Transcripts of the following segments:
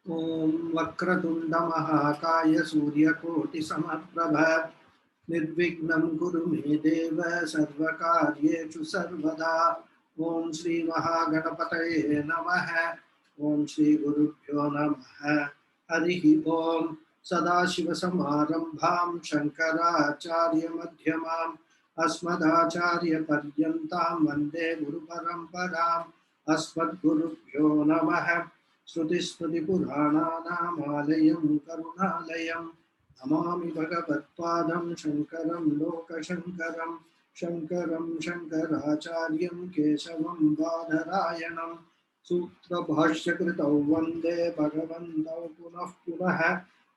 Om Vakratunda Mahakaya Suryakoti Samaprabha Nirvignam Guru Me Deva Sarvakaryechu Sarvada Om Shri Mahaganapataye Namaha Om Shri Gurubhyo Namaha Harihi Om Sadashiva Samarambham Shankaracharya Madhyamam Asmadacharya Paryantam Vande Guru Paramparam Asmadgurubhyo Namaha श्रुतिस्मृतिपुराणानामालयं करुणालयं Namami भगवत्पादं शङ्करं लोकशङ्करं शङ्करं शङ्कराचार्यं केशवं बादरायणं सूत्रभाष्यकृतौ वन्दे भगवन्तौ पुनः पुनः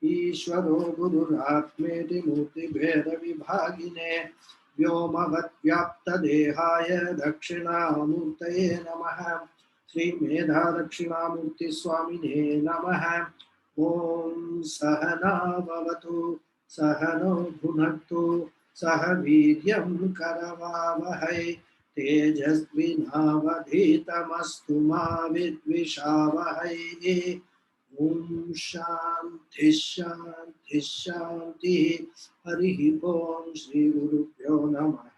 ईश्वरो गुरुरात्मेति मूर्तिभेदविभागिने व्योमवद्व्याप्तदेहाय दक्षिणामूर्तये नमः श्री मेधा दक्षिणामूर्ति स्वामिने नमः। ओम सहना भवतु सहनो भुनक्तु सह वीर्यं करवावहै तेजस्विनावधीतमस्तु मा विद्विषावहै। ओम शांति शांति शांति। हरि ओम श्री गुरुभ्यो नमः।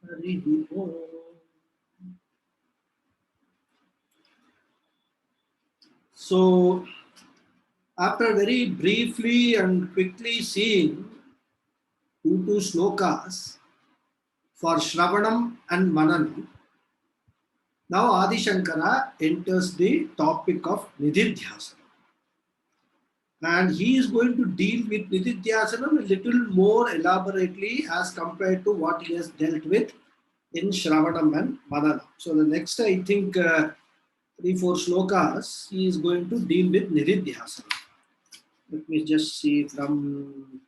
हरि ओम। So, after very briefly and quickly seeing 2 slokas for Shravanam and Mananam, now Adi Shankara enters the topic of Nididhyasana. And he is going to deal with Nididhyasana a little more elaborately as compared to what he has dealt with in Shravanam and Mananam. So the next, I think, 3-4 slokas, he is going to deal with Nididhyasana. Let me just see from,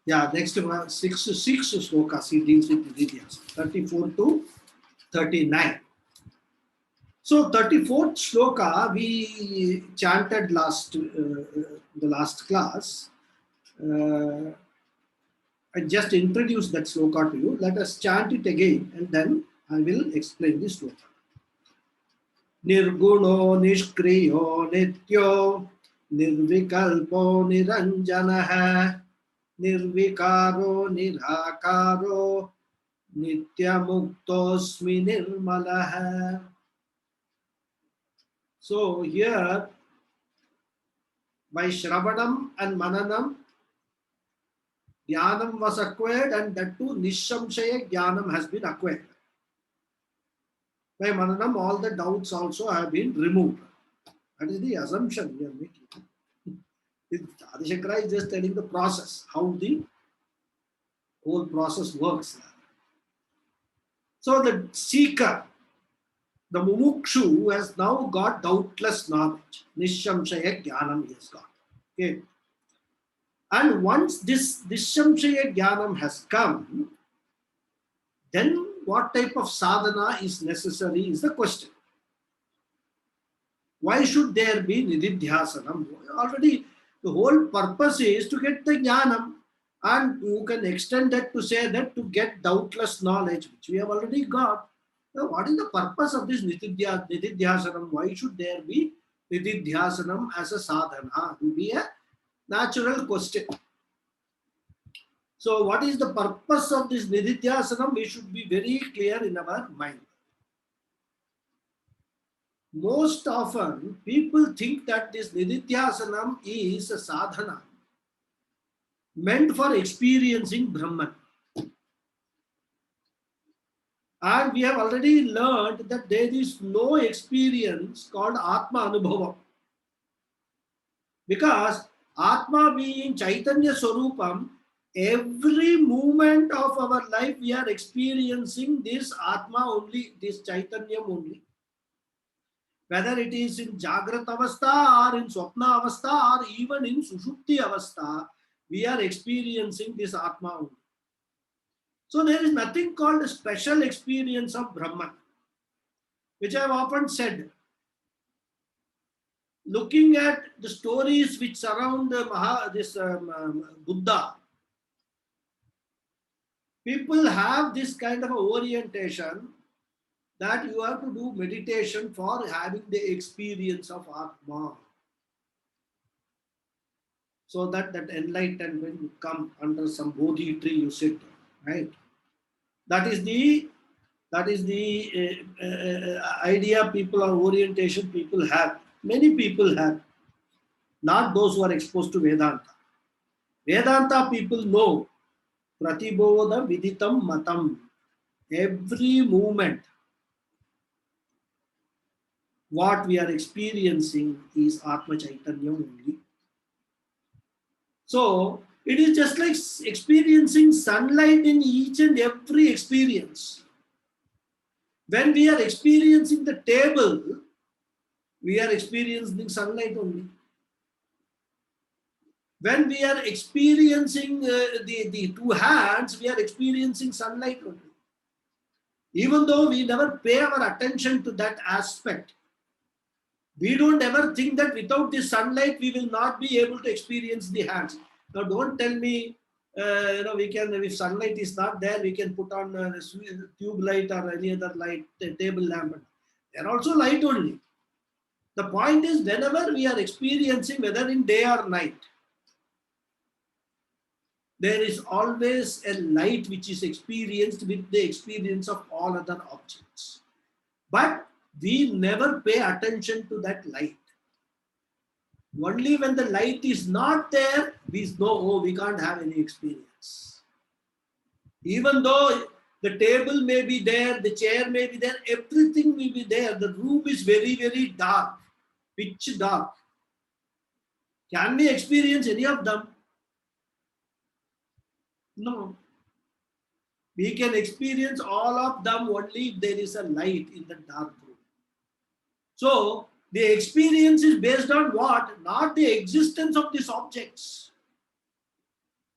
next 6 slokas he deals with Nididhyasana, 34 to 39. So 34th sloka we chanted the last class. I just introduced that sloka to you. Let us chant it again and then I will explain this sloka. Nirguno nishkriyo nityo nirvikalpo niranjanaha nirvikaro nirakaro nityamuktosmi nirmalaha. So here by Shravanam and Mananam, Jnanam was acquired and that too Nishamshaya Jnanam has been acquired. By Mananam all the doubts also have been removed. That is the assumption we are making. Adi Shankara is just telling the process, how the whole process works. So the seeker, the mumukshu, has now got doubtless knowledge. Nishamshaya Jnanam he has got. Okay. And once this Nishamshaya Jnanam has come, then what type of sadhana is necessary is the question. Why should there be Nididhyasanam? Already the whole purpose is to get the Jnanam, and you can extend that to say that to get doubtless knowledge, which we have already got. Now, what is the purpose of this Nididhyasanam? Why should there be Nididhyasanam as a sadhana? It will be a natural question. So, what is the purpose of this Nididhyasanam? We should be very clear in our mind. Most often, people think that this Nididhyasanam is a sadhana meant for experiencing Brahman. And we have already learned that there is no experience called Atma Anubhava. Because Atma being Chaitanya Swarupam, every moment of our life we are experiencing this Atma only, this Chaitanyam only. Whether it is in Jagrat Avastha or in Swapna Avastha or even in Sushupti Avastha, we are experiencing this Atma only. So there is nothing called a special experience of Brahman, which I have often said. Looking at the stories which surround Buddha, people have this kind of orientation that you have to do meditation for having the experience of Atma. So that enlightenment will come under some Bodhi tree you sit, right? That is the idea people or orientation people have. Many people have, not those who are exposed to Vedanta. Vedanta people know Pratibodha Viditam Matam. Every movement, what we are experiencing is Atma Chaitanya only. So it is just like experiencing sunlight in each and every experience. When we are experiencing the table, we are experiencing sunlight only. When we are experiencing the two hands, we are experiencing sunlight only. Even though we never pay our attention to that aspect, we don't ever think that without the sunlight we will not be able to experience the hands. Now, don't tell me, we can, if sunlight is not there, we can put on a tube light or any other light, table lamp. They are also light only. The point is, whenever we are experiencing, whether in day or night, there is always a light which is experienced with the experience of all other objects. But we never pay attention to that light. Only when the light is not there, we know, oh, we can't have any experience. Even though the table may be there, the chair may be there, everything will be there. The room is very, very dark, pitch dark. Can we experience any of them? No. We can experience all of them only if there is a light in the dark room. So, the experience is based on what? Not the existence of these objects.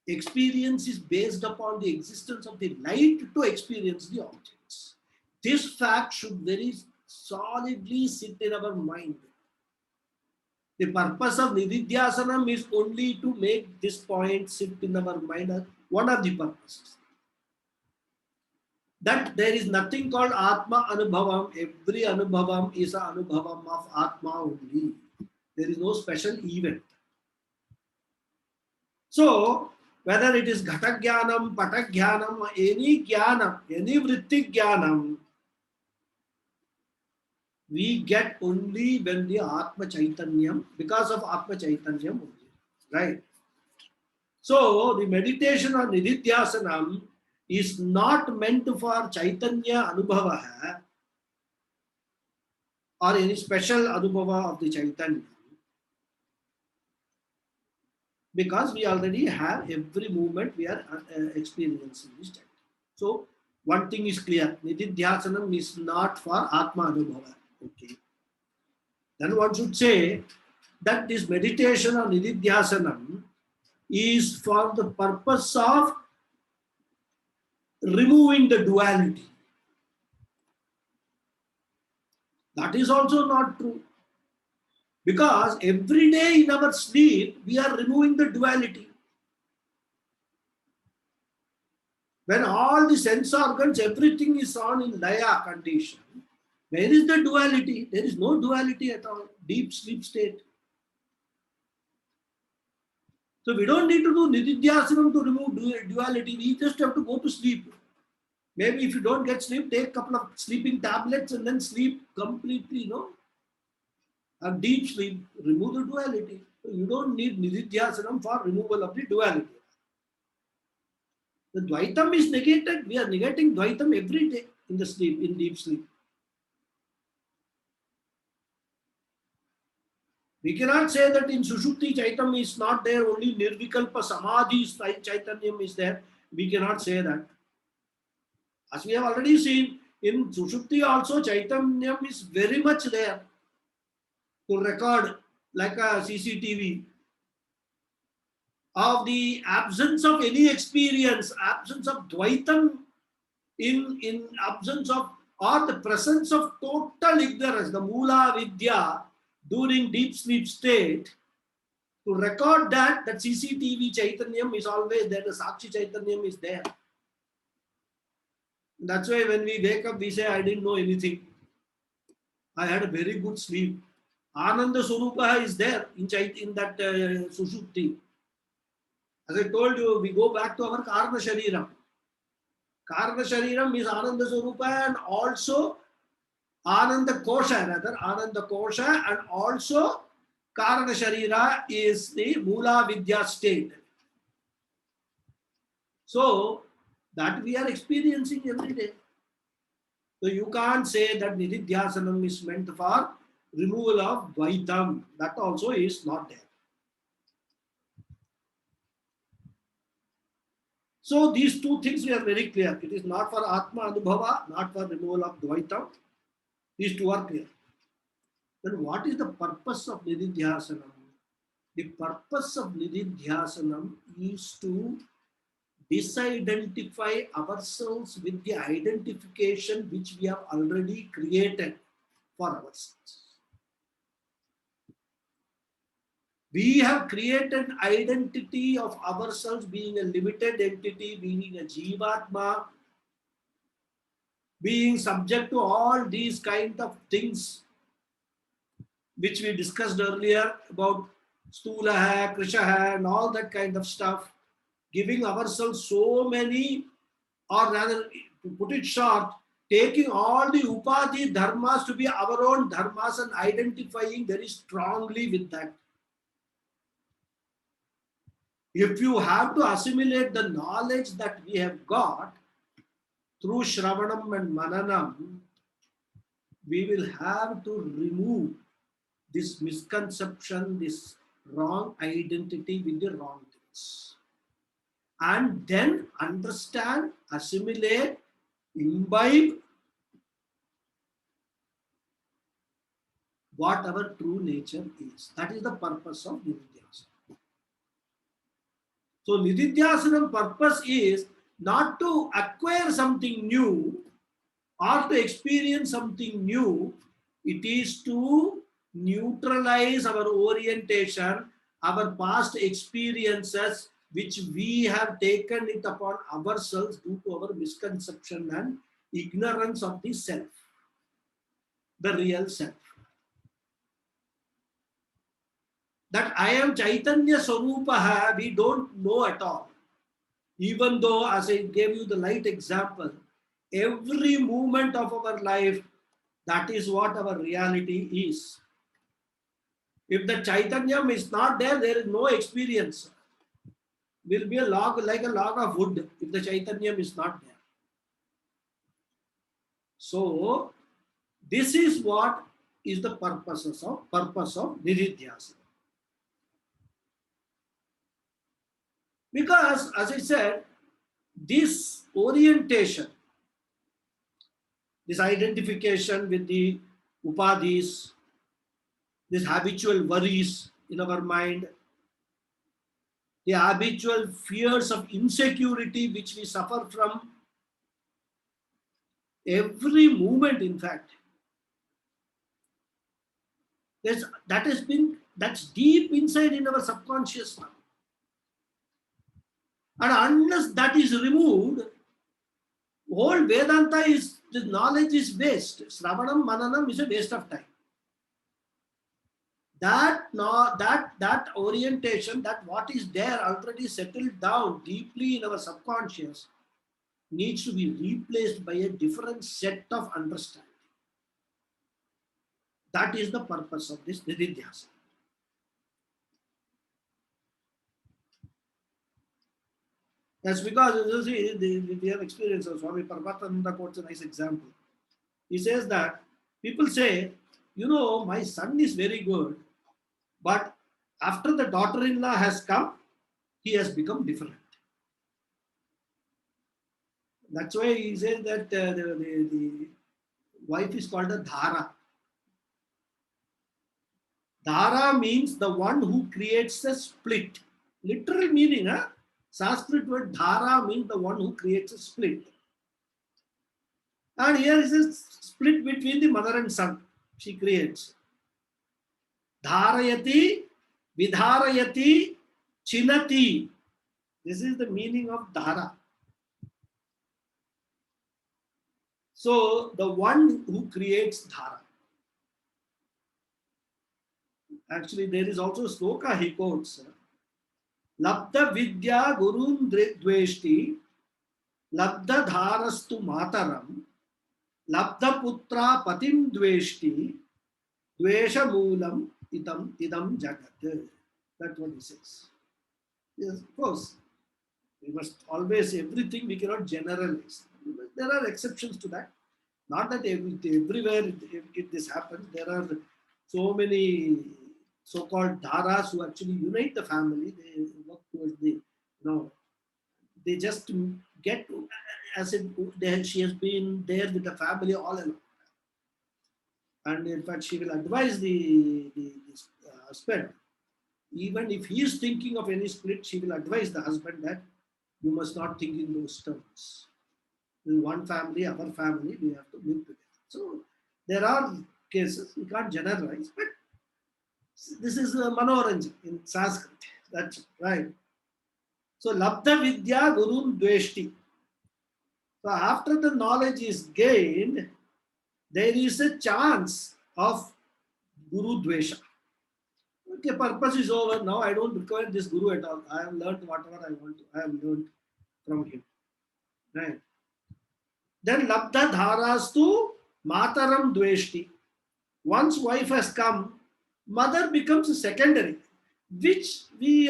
Experience is based upon the existence of the light to experience the objects. This fact should very solidly sit in our mind. The purpose of Nididhyasanam is only to make this point sit in our mind as one of the purposes. That there is nothing called Atma Anubhavam. Every Anubhavam is an Anubhavam of Atma only. There is no special event. So, whether it is Ghata Jnanam, Pata Jnanam, any Jnanam, any Vritti Jnanam, we get only when the Atma Chaitanyam, because of Atma Chaitanyam only. Right? So, the meditation on Nididhyasanam is not meant for Chaitanya Anubhava or any special Anubhava of the Chaitanya. Because we already have every movement we are experiencing this time. So, one thing is clear, Nididhyasanam is not for Atma Anubhava. Okay. Then one should say that this meditation on Nididhyasanam is for the purpose of removing the duality. That is also not true. Because every day in our sleep, we are removing the duality. When all the sense organs, everything is on in Laya condition, where is the duality? There is no duality at all. Deep sleep state. So we don't need to do Nididhyasanam to remove duality. We just have to go to sleep. Maybe if you don't get sleep, take a couple of sleeping tablets and then sleep completely, A deep sleep, remove the duality. So you don't need Nididhyasanam for removal of the duality. The Dvaitam is negated. We are negating Dvaitam every day in the sleep, in deep sleep. We cannot say that in Sushupti Chaitanya is not there, only Nirvikalpa Samadhi Chaitanyam is there. We cannot say that. As we have already seen, in Sushupti also Chaitanyam is very much there to record like a CCTV of the absence of any experience, absence of Dvaitam, in absence of or the presence of total ignorance, the Mula Vidya during deep sleep state, to record that CCTV Chaitanyam is always there, the Sakshi Chaitanyam is there. That's why when we wake up, we say, I didn't know anything. I had a very good sleep. Ananda Swarupa is there in that Sushupti. As I told you, we go back to our Karma Shariram. Karma Shariram is Ananda Swarupa and also Ananda Kosha, rather. Ananda Kosha and also Karana Sharira is the Mula Vidya state. So, that we are experiencing every day. So, you can't say that Nididhyasanam is meant for removal of Dvaitam. That also is not there. So, these two things we are very clear. It is not for Atma Anubhava, not for removal of Dvaitam. These two are clear. Then what is the purpose of Nididhyasanam? The purpose of Nididhyasanam is to disidentify ourselves with the identification which we have already created for ourselves. We have created an identity of ourselves being a limited entity, being a Jivatma, being subject to all these kind of things which we discussed earlier about Stula hai, Krisha hai, and all that kind of stuff, giving ourselves so many, or rather, to put it short, taking all the Upadhi dharmas to be our own dharmas and identifying very strongly with that. If you have to assimilate the knowledge that we have got through Shravanam and Mananam, we will have to remove this misconception, this wrong identity with the wrong things. And then understand, assimilate, imbibe what our true nature is. That is the purpose of Nididhyasanam. So Nididhyasanam purpose is not to acquire something new or to experience something new. It is to neutralize our orientation, our past experiences, which we have taken it upon ourselves due to our misconception and ignorance of the self, the real self. That I am Chaitanya Swarupaha, we don't know at all. Even though, as I gave you the light example, every moment of our life, that is what our reality is. If the Chaitanyam is not there, there is no experience. Will be a log, like a log of wood, if the Chaitanyam is not there. So, this is what is the purpose of Nididhyasana. Because, as I said, this orientation, this identification with the upadhis, these habitual worries in our mind, the habitual fears of insecurity which we suffer from every moment, in fact, that's deep inside in our subconscious now. And unless that is removed, whole Vedanta is, the knowledge is waste. Sravanam, Mananam is a waste of time. That orientation, that what is there already settled down deeply in our subconscious, needs to be replaced by a different set of understanding. That is the purpose of this Nididhyasana. That's because you see, we have experience of Swami Paramahansa quotes a nice example. He says that people say, my son is very good, but after the daughter-in-law has come, he has become different. That's why he says that the wife is called a Dhara. Dhara means the one who creates a split. Literal meaning, Sanskrit word Dhara means the one who creates a split. And here is a split between the mother and son. She creates. Dharayati, Vidharayati, Chinati. This is the meaning of Dhara. So the one who creates dhara. Actually, there is also a sloka he quotes. Labda vidya gurun dveshti, labda dharastu mataram, labda putra patim dveshti, dvesha moolam idam jagat. That's what he says. Yes, of course. We must always, everything we cannot generalize. There are exceptions to that. Not that everywhere this happens. There are so many so-called dharas who actually unite the family. They work towards they just get, as if she has been there with the family all along. And in fact, she will advise the husband. Even if he is thinking of any split, she will advise the husband that you must not think in those terms. In one family, our family, we have to live together. So there are cases, we can't generalize, but this is manoranjan in Sanskrit. That's right. So labdha vidya gurun dveshti. So after the knowledge is gained, there is a chance of guru dvesha. Okay, purpose is over. Now I don't require this guru at all. I have learned whatever I want to. I have learned from him. Right. Then labdha dharastu mataram dveshti. Once wife has come, mother becomes secondary, which we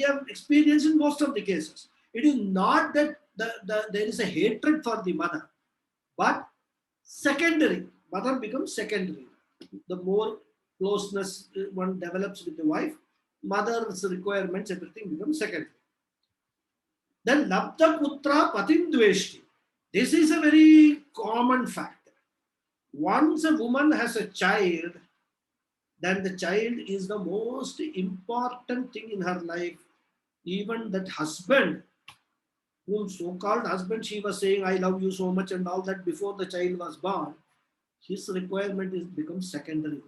have experienced in most of the cases. It is not that there is a hatred for the mother, but secondary. Mother becomes secondary. The more closeness one develops with the wife, mother's requirements, everything becomes secondary. Then labdha putra patim dveshti. This is a very common fact. Once a woman has a child, then the child is the most important thing in her life. Even that husband, whom so-called husband, she was saying, I love you so much and all that before the child was born, his requirement is becomes secondary.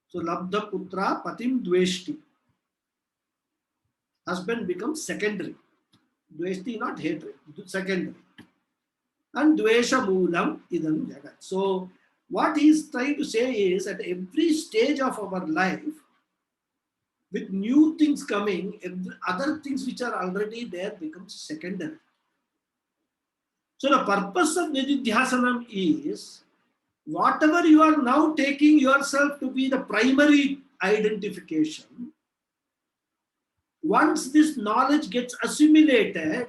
So labdha putra patim dveshti. Husband becomes secondary. Dveshti, not hatred, secondary. And dvesha moolam idam jagat. So what he is trying to say is, at every stage of our life, with new things coming, other things which are already there becomes secondary. So the purpose of nididhyasanam is, whatever you are now taking yourself to be the primary identification, once this knowledge gets assimilated,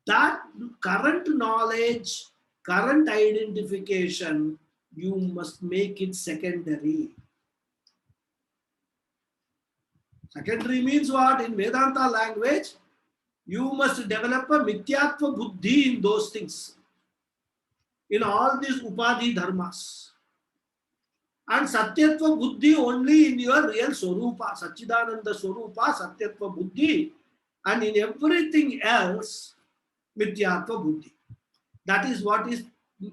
that current knowledge, current identification, you must make it secondary. Secondary means what? In Vedanta language, you must develop a mithyatva buddhi in those things, in all these upadhi dharmas. And satyatva buddhi only in your real swarupa, Sachidananda swarupa, satyatva buddhi, and in everything else, mithyatva buddhi. That is what is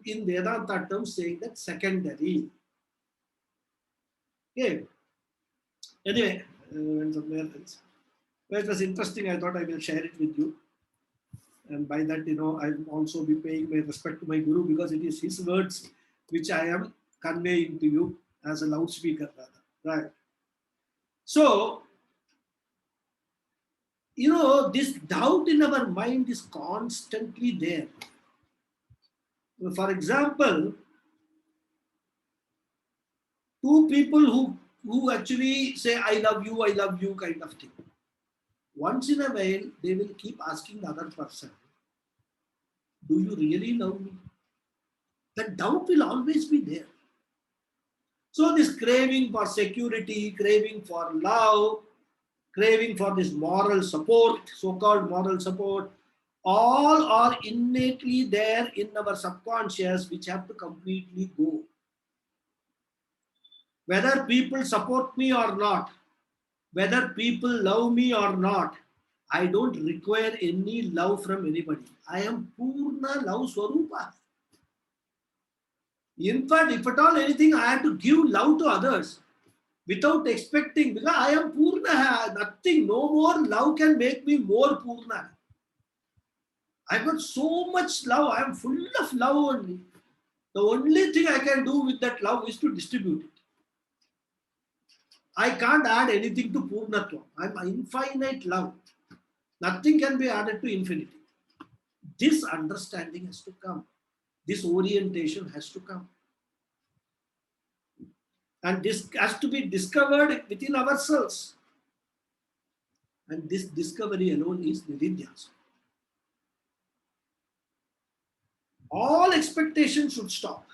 in Vedanta terms saying that secondary. Okay. Anyway, somewhere else. Well, it was interesting. I thought I will share it with you. And by that, I will also be paying my respect to my Guru, because it is his words which I am conveying to you as a loudspeaker, rather. Right. So, this doubt in our mind is constantly there. For example, two people who actually say, I love you kind of thing. Once in a while, they will keep asking the other person, do you really love me? That doubt will always be there. So this craving for security, craving for love, craving for this moral support, so-called moral support, all are innately there in our subconscious, which have to completely go. Whether people support me or not, whether people love me or not, I don't require any love from anybody. I am Purna Love Swarupa. In fact, if at all anything, I have to give love to others without expecting, because I am Purna. Nothing, no more love can make me more Purna. I got so much love. I am full of love only. The only thing I can do with that love is to distribute it. I can't add anything to Purnatva. I'm infinite love. Nothing can be added to infinity. This understanding has to come. This orientation has to come. And this has to be discovered within ourselves. And this discovery alone is Nididhyasana. All expectations should stop.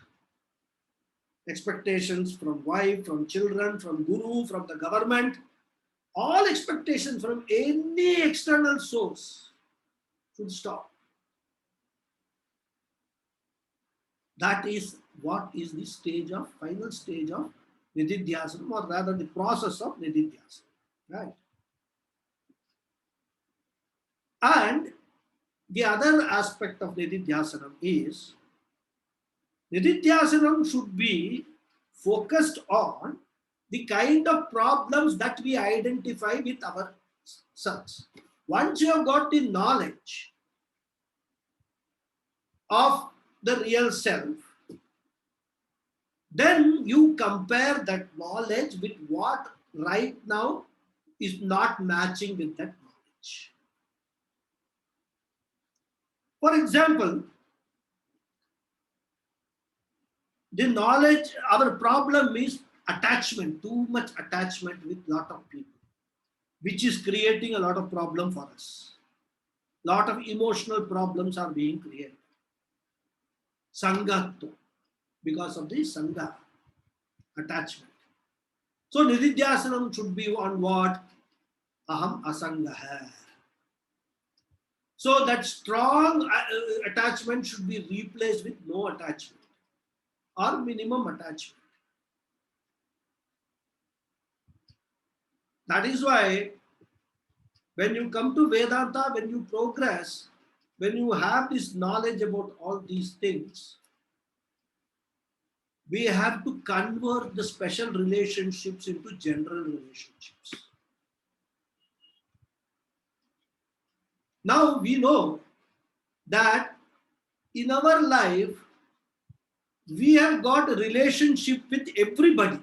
Expectations from wife, from children, from guru, from the government. All expectations from any external source should stop. That is what is the stage of, final stage of Nididhyasana, or rather the process of Nididhyasana. Right? And the other aspect of Nididhyasana is Nididhyasana should be focused on the kind of problems that we identify with ourselves. Once you have got the knowledge of the real self, then you compare that knowledge with what right now is not matching with that knowledge. For example, the knowledge, our problem is attachment, too much attachment with lot of people, which is creating a lot of problem for us. Lot of emotional problems are being created. Sangatva, because of the sangha, attachment. So Nididhyasana should be on what? Aham asangaha. So that strong attachment should be replaced with no attachment or minimum attachment. That is why when you come to Vedanta, when you progress, when you have this knowledge about all these things, we have to convert the special relationships into general relationships. Now we know that in our life, we have got a relationship with everybody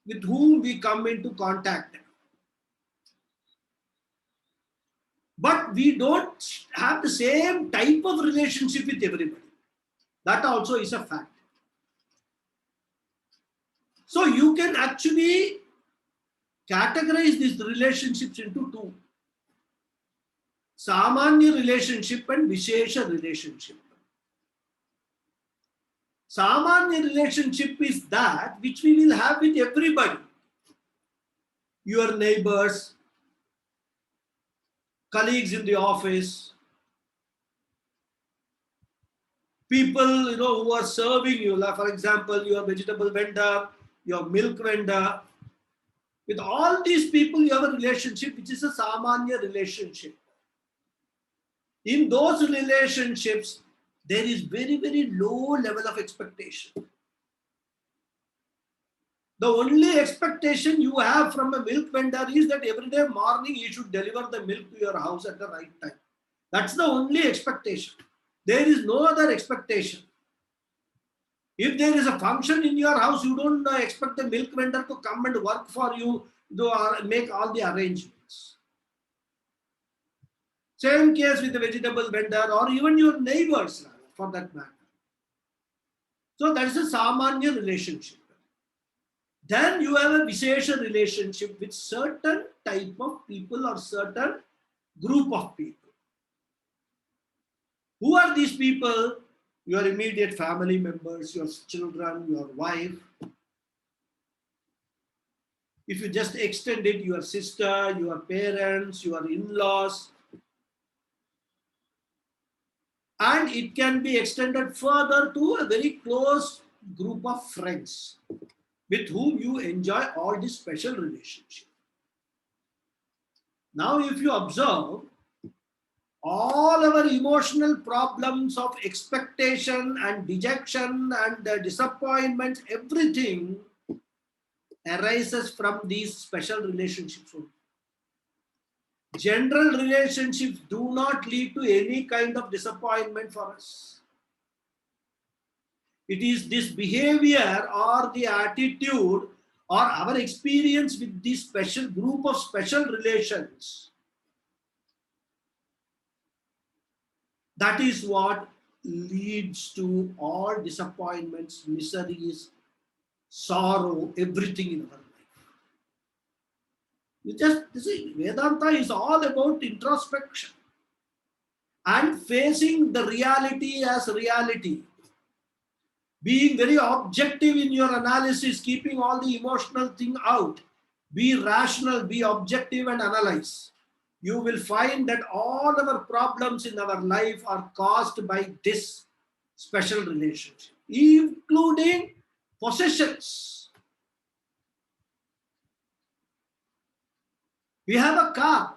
with whom we come into contact. But we don't have the same type of relationship with everybody. That also is a fact. So you can actually categorize these relationships into two. Samanya relationship and Vishesha relationship. Samanya relationship is that which we will have with everybody. Your neighbors, colleagues in the office, people who are serving you, like for example, your vegetable vendor, your milk vendor. With all these people, you have a relationship which is a Samanya relationship. In those relationships, there is very, very low level of expectation. The only expectation you have from a milk vendor is that every day morning he should deliver the milk to your house at the right time. That's the only expectation. There is no other expectation. If there is a function in your house, you don't expect the milk vendor to come and work for you to make all the arrangements. Same case with the vegetable vendor or even your neighbors for that matter. So that is a Samanya relationship. Then you have a Vishesha relationship with certain type of people or certain group of people. Who are these people? Your immediate family members, your children, your wife. If you just extend it, your sister, your parents, your in-laws. And it can be extended further to a very close group of friends with whom you enjoy all this special relationship. Now, if you observe, all our emotional problems of expectation and dejection and disappointment, everything arises from these special relationships. General relationships do not lead to any kind of disappointment for us. It is this behavior or the attitude or our experience with this special group of special relations, that is what leads to all disappointments, miseries, sorrow, everything in our life. You see, Vedanta is all about introspection and facing the reality as reality. Being very objective in your analysis, keeping all the emotional thing out. Be rational, be objective and analyze. You will find that all our problems in our life are caused by this special relationship, including possessions. We have a car.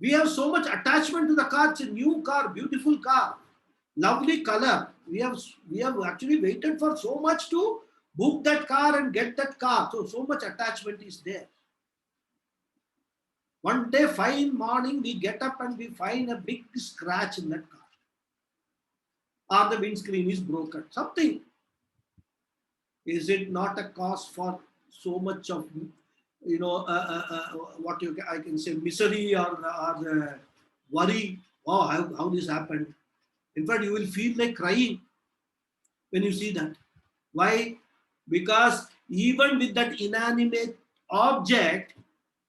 We have so much attachment to the car. It's a new car, beautiful car, lovely color. We have actually waited for so much to book that car and get that car. So much attachment is there. One day, fine morning, we get up and we find a big scratch in that car. Or the windscreen is broken. Something. Is it not a cause for so much of, I can say, misery or worry? Oh, how this happened? In fact, you will feel like crying when you see that. Why? Because even with that inanimate object,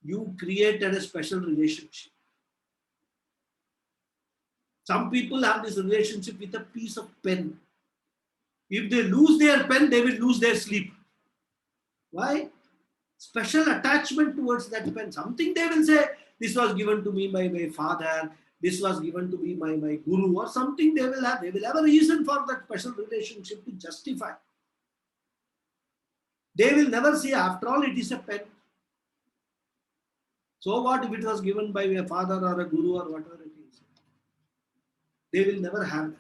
you created a special relationship. Some people have this relationship with a piece of pen. If they lose their pen, they will lose their sleep. Why? Special attachment towards that pen. Something they will say, this was given to me by my father, this was given to me by my guru, or something they will have. They will have a reason for that special relationship to justify. They will never say, after all, it is a pen. So what if it was given by a father or a guru or whatever it is? They will never have that.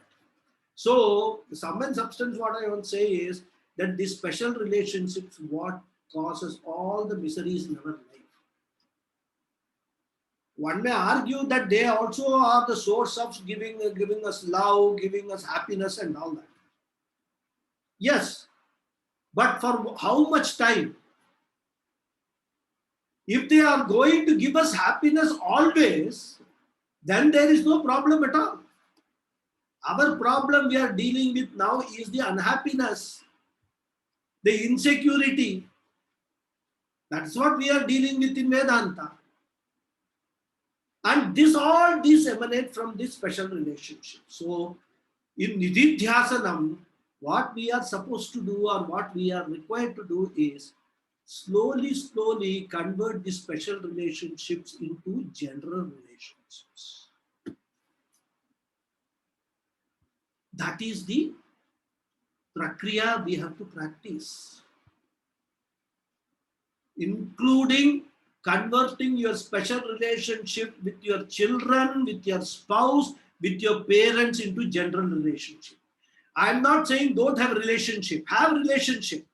So, the sum and substance, what I want to say is that this special relationships, what causes all the miseries in our life. One may argue that they also are the source of giving us love, giving us happiness and all that. Yes, but for how much time? If they are going to give us happiness always, then there is no problem at all. Our problem we are dealing with now is the unhappiness, the insecurity. That's what we are dealing with in Vedanta. And all these emanate from this special relationship. So, in Nididhyasanam, what we are supposed to do or what we are required to do is slowly convert these special relationships into general relationships. That is the prakriya we have to practice, including converting your special relationship with your children, with your spouse, with your parents into general relationship. I'm not saying don't have relationship, have relationship,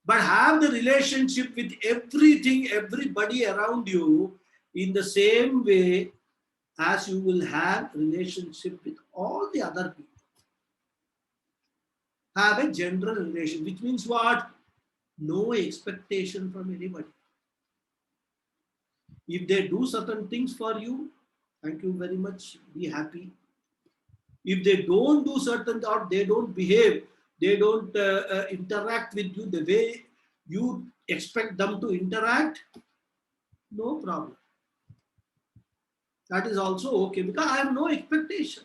but have the relationship with everything, everybody around you in the same way as you will have relationship with all the other people. Have a general relation, which means what? No expectation from anybody. If they do certain things for you, thank you very much, be happy. If they don't do certain, or they don't behave, they don't interact with you the way you expect them to interact, no problem. That is also okay, because I have no expectation.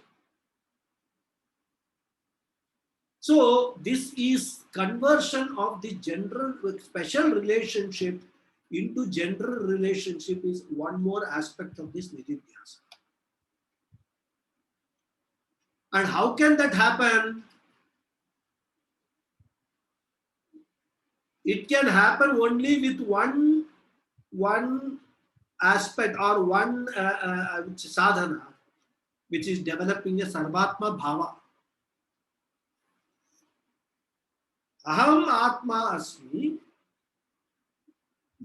So this is conversion of the general special relationship into general relationship is one more aspect of this nididhyasa. And how can that happen? It can happen only with one aspect or one sadhana, which is developing a sarvatma bhava. Aham Atma Asmi.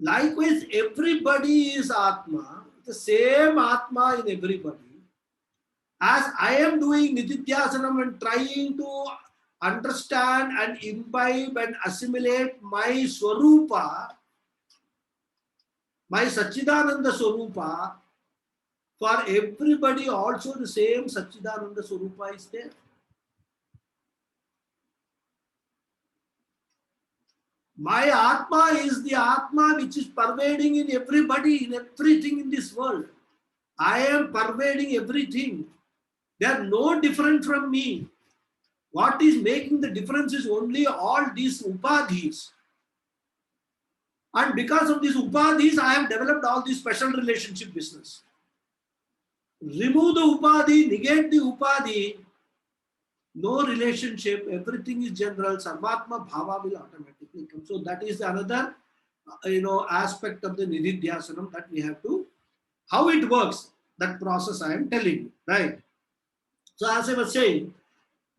Likewise, everybody is Atma. the same Atma in everybody. As I am doing Nididhyasanam and trying to understand and imbibe and assimilate my Swarupa, my Satchidananda Swarupa, for everybody also the same Satchidananda Swarupa is there. My Atma is the Atma which is pervading in everybody, in everything in this world. I am pervading everything. They are no different from me. What is making the difference is only all these upadhis. And because of these upadhis, I have developed all this special relationship business. Remove the upadhi, negate the upadhi, no relationship, everything is general, sarvatma bhava will automatically come. So that is another aspect of the nididhyasanam that we have to, how it works, that process I am telling you, right? So as I was saying,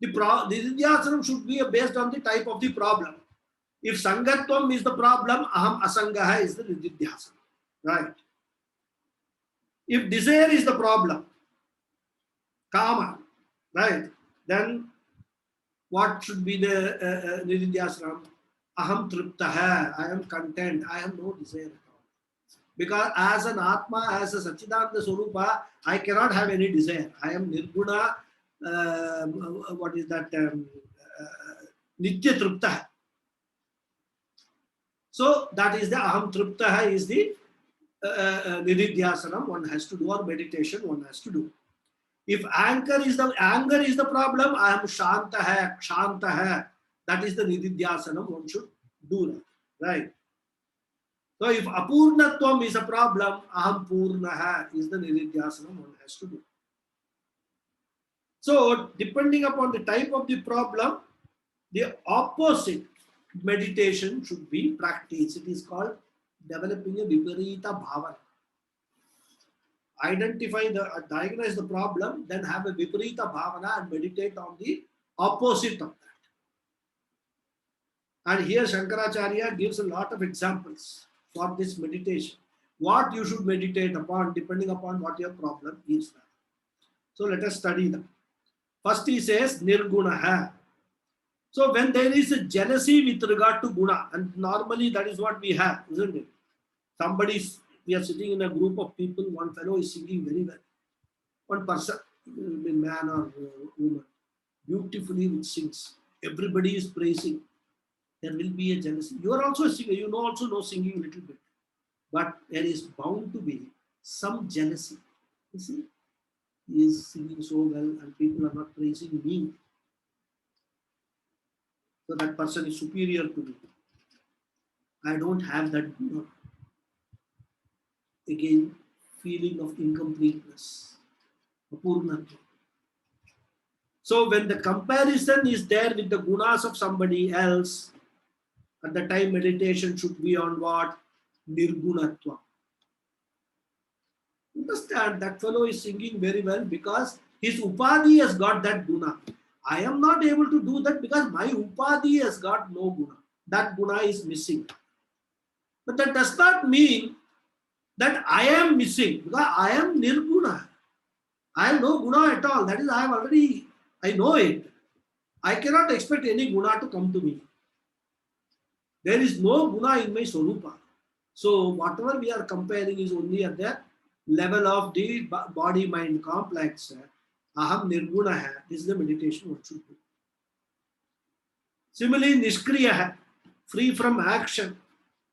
the nididhyasanam should be based on the type of the problem. If sangatvam is the problem, aham asangaha is the nididhyasanam, right? If desire is the problem, kama, right, then what should be the nididhyasanam? Aham triptaha, I am content, I have no desire at all. Because as an Atma, as a Satchidananda Swarupa, I cannot have any desire. I am nirguna, what is that, nitya triptaha. So that is the aham triptaha is the nididhyasanam one has to do, or meditation one has to do. If anger is the problem, I am shanta. That is the nididhyasanam one should do that, right? So if apurnatvam is a problem, aham purnaha is the nididhyasanam one has to do. So depending upon the type of the problem, the opposite meditation should be practiced. It is called developing a viparita bhavana. Diagnose the problem, then have a viparita bhavana and meditate on the opposite of that. And here Shankaracharya gives a lot of examples for this meditation. What you should meditate upon depending upon what your problem is. So let us study them. First he says nirgunaha. So when there is a jealousy with regard to guna, and normally that is what we have, isn't it? We are sitting in a group of people, one fellow is singing very well. One person, man or woman, beautifully sings. Everybody is praising. There will be a jealousy. You are also a singer, you also know singing a little bit. But there is bound to be some jealousy. You see, he is singing so well and people are not praising me. So that person is superior to me. I don't have that guna. Again, feeling of incompleteness, apurnatva. So when the comparison is there with the gunas of somebody else, at the time meditation should be on what? Nirgunatva. Understand, that fellow is singing very well because his upadhi has got that guna. I am not able to do that because my upadhi has got no guna. That guna is missing. But that does not mean that I am missing, because I am nirguna. I have no guna at all. That is, I know it. I cannot expect any guna to come to me. There is no guna in my swarupa. So whatever we are comparing is only at the level of the body-mind complex. Aham nirguna hai. This is the meditation one should do. Similarly, nishkriya hai, free from action.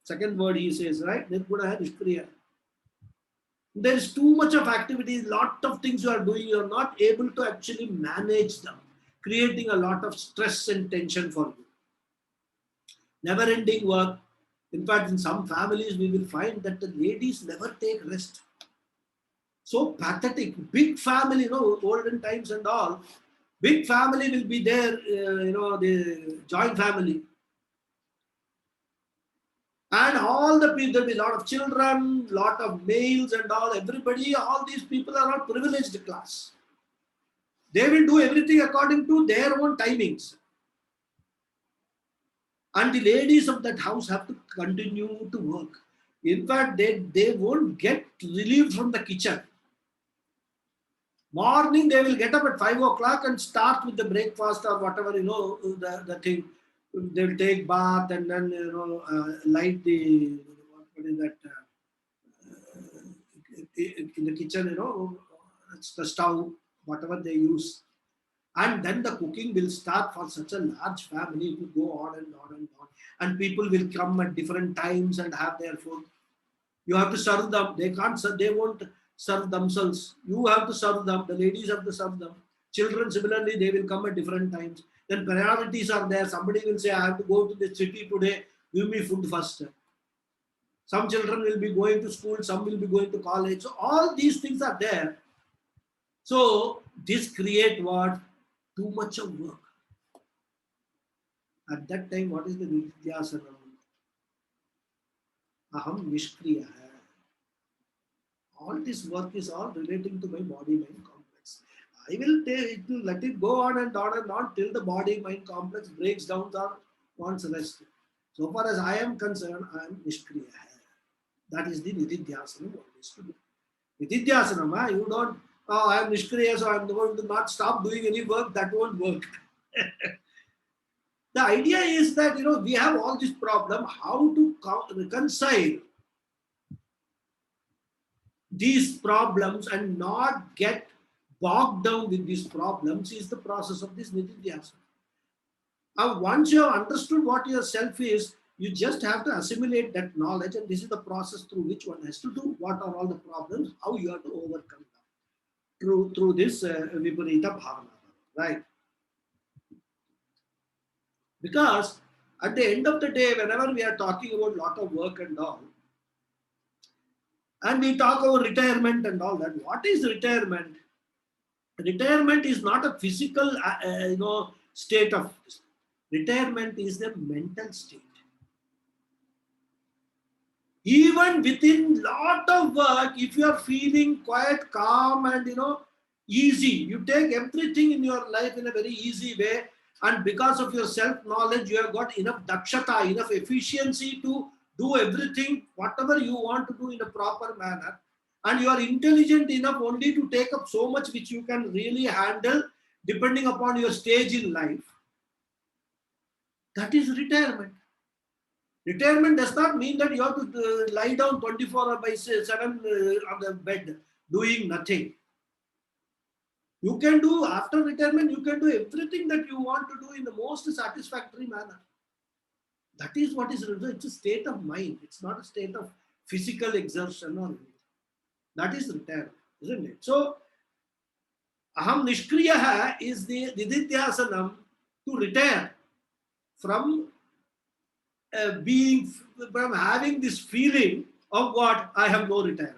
Second word he says, right? Nirguna hai, nishkriya. There is too much of activity, lot of things you are doing, you are not able to actually manage them, creating a lot of stress and tension for you. Never-ending work. In fact, in some families, we will find that the ladies never take rest. So pathetic. Big family, olden times and all. Big family will be there, the joint family. And all the people, there will be a lot of children, lot of males and all, everybody, all these people are all privileged class. They will do everything according to their own timings. And the ladies of that house have to continue to work. In fact, they won't get relieved from the kitchen. Morning, they will get up at 5 o'clock and start with the breakfast or whatever, the thing. They will take bath and then, light the, what is that, in the kitchen, it's the stove, whatever they use. And then the cooking will start for such a large family. It will go on and on and on. And people will come at different times and have their food. You have to serve them. They can't serve, they won't serve themselves. You have to serve them. The ladies have to serve them. Children, similarly, they will come at different times. Then priorities are there. Somebody will say, I have to go to the city today. Give me food first. Some children will be going to school. Some will be going to college. So all these things are there. So this create what? Too much of work. At that time, what is the Nididhyasana? Aham Nishkriya. All this work is all relating to my body-mind complex. I will let it go on and on and on till the body-mind complex breaks down or wants rest. So far as I am concerned, I am Nishkriya. That is the Nididhyasana what is to do. Nididhyasana, you don't, oh, I am Nishkriya, so I am going to not stop doing any work, that won't work. The idea is that, we have all this problem, how to reconcile these problems and not get bogged down with these problems is the process of this Nididhyasana. Now, once you have understood what your self is, you just have to assimilate that knowledge, and this is the process through which one has to do. What are all the problems? How you have to overcome them through this Viparita Bhavana, right? Because at the end of the day, whenever we are talking about lot of work and all, and we talk about retirement and all that, what is retirement? Retirement is not a physical, state of. Retirement is the mental state. Even within lot of work, if you are feeling quite calm and easy, you take everything in your life in a very easy way, and because of your self-knowledge, you have got enough dakshata, enough efficiency to do everything, whatever you want to do in a proper manner, and you are intelligent enough only to take up so much which you can really handle depending upon your stage in life. That is retirement. Retirement does not mean that you have to lie down 24/7 on the bed doing nothing. You can do, after retirement, you can do everything that you want to do in the most satisfactory manner. That is what is, it's a state of mind. It's not a state of physical exertion or anything. That is retirement, isn't it? So, Aham Nishkriya is the Nididhyasanam to retire from from having this feeling of what? I have no retirement.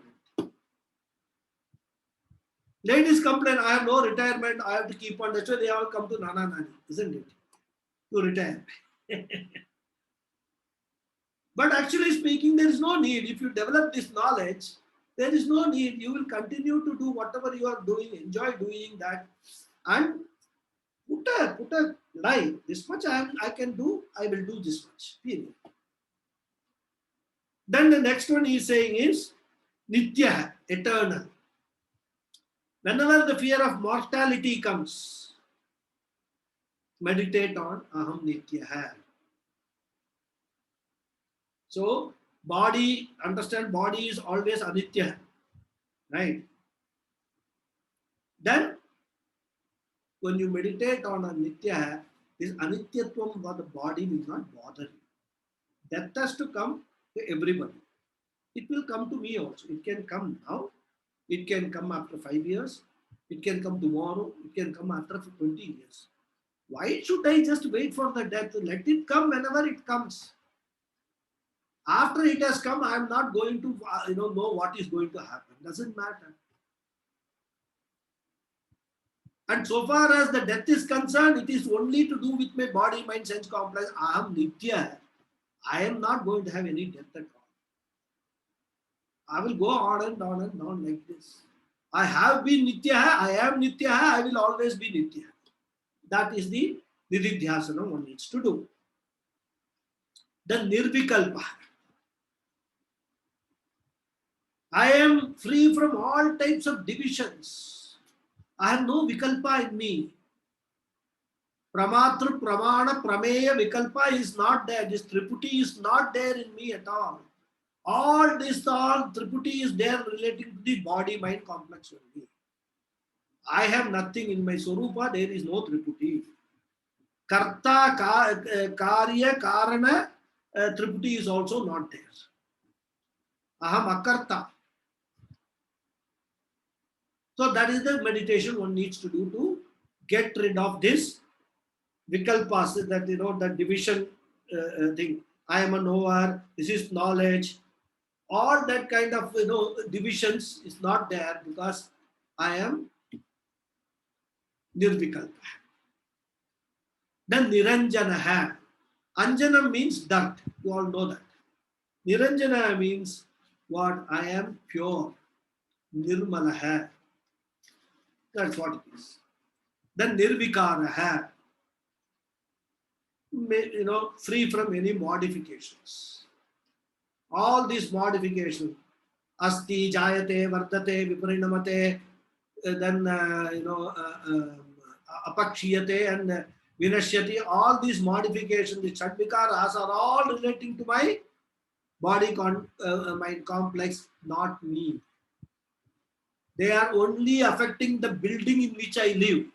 Ladies complain, I have no retirement, I have to keep on. That's why they all come to Nana Nani, isn't it? To retire. But actually speaking, there is no need. If you develop this knowledge, there is no need. You will continue to do whatever you are doing, enjoy doing that, and put a line. This much I can do, I will do this much. Period. Then the next one he is saying is Nitya, eternal. Whenever the fear of mortality comes, meditate on Aham Nitya. So, body, understand body is always Anitya, right? Then, when you meditate on Anitya, this Anityatvam for the body will not bother you. Death has to come to everybody. It will come to me also. It can come now. It can come after 5 years. It can come tomorrow. It can come after 20 years. Why should I just wait for the death? Let it come whenever it comes. After it has come, I am not going to know what is going to happen. Doesn't matter. And so far as the death is concerned, it is only to do with my body, mind, sense complex. I am Nitya. I am not going to have any death at all. I will go on and on and on like this. I have been Nitya, I am Nitya, I will always be Nitya. That is the Nididhyasana one needs to do. The Nirvikalpa. I am free from all types of divisions. I have no vikalpa in me. Pramatru, Pramana, Prameya, Vikalpa is not there. This Triputi is not there in me at all. All Triputi is there relating to the body mind complex only. I have nothing in my Swarupa, there is no Triputi. Karta, Karya, Karana, Triputi is also not there. Aham Akarta. So that is the meditation one needs to do to get rid of this vikalpas, that that division thing. I am a knower, this is knowledge. All that kind of divisions is not there because I am nirvikalpa. Then niranjana. Anjana means dirt. You all know that. Niranjana means what? I am pure. Nirmalaha. That's what it is. Then nirvikaraha. Free from any modifications. All these modifications. Asti, jayate, vardate, viparinamate, then apakshiyate and vinashyati. All these modifications, the chadvikaras are all relating to my body mind complex, not me. They are only affecting the building in which I live.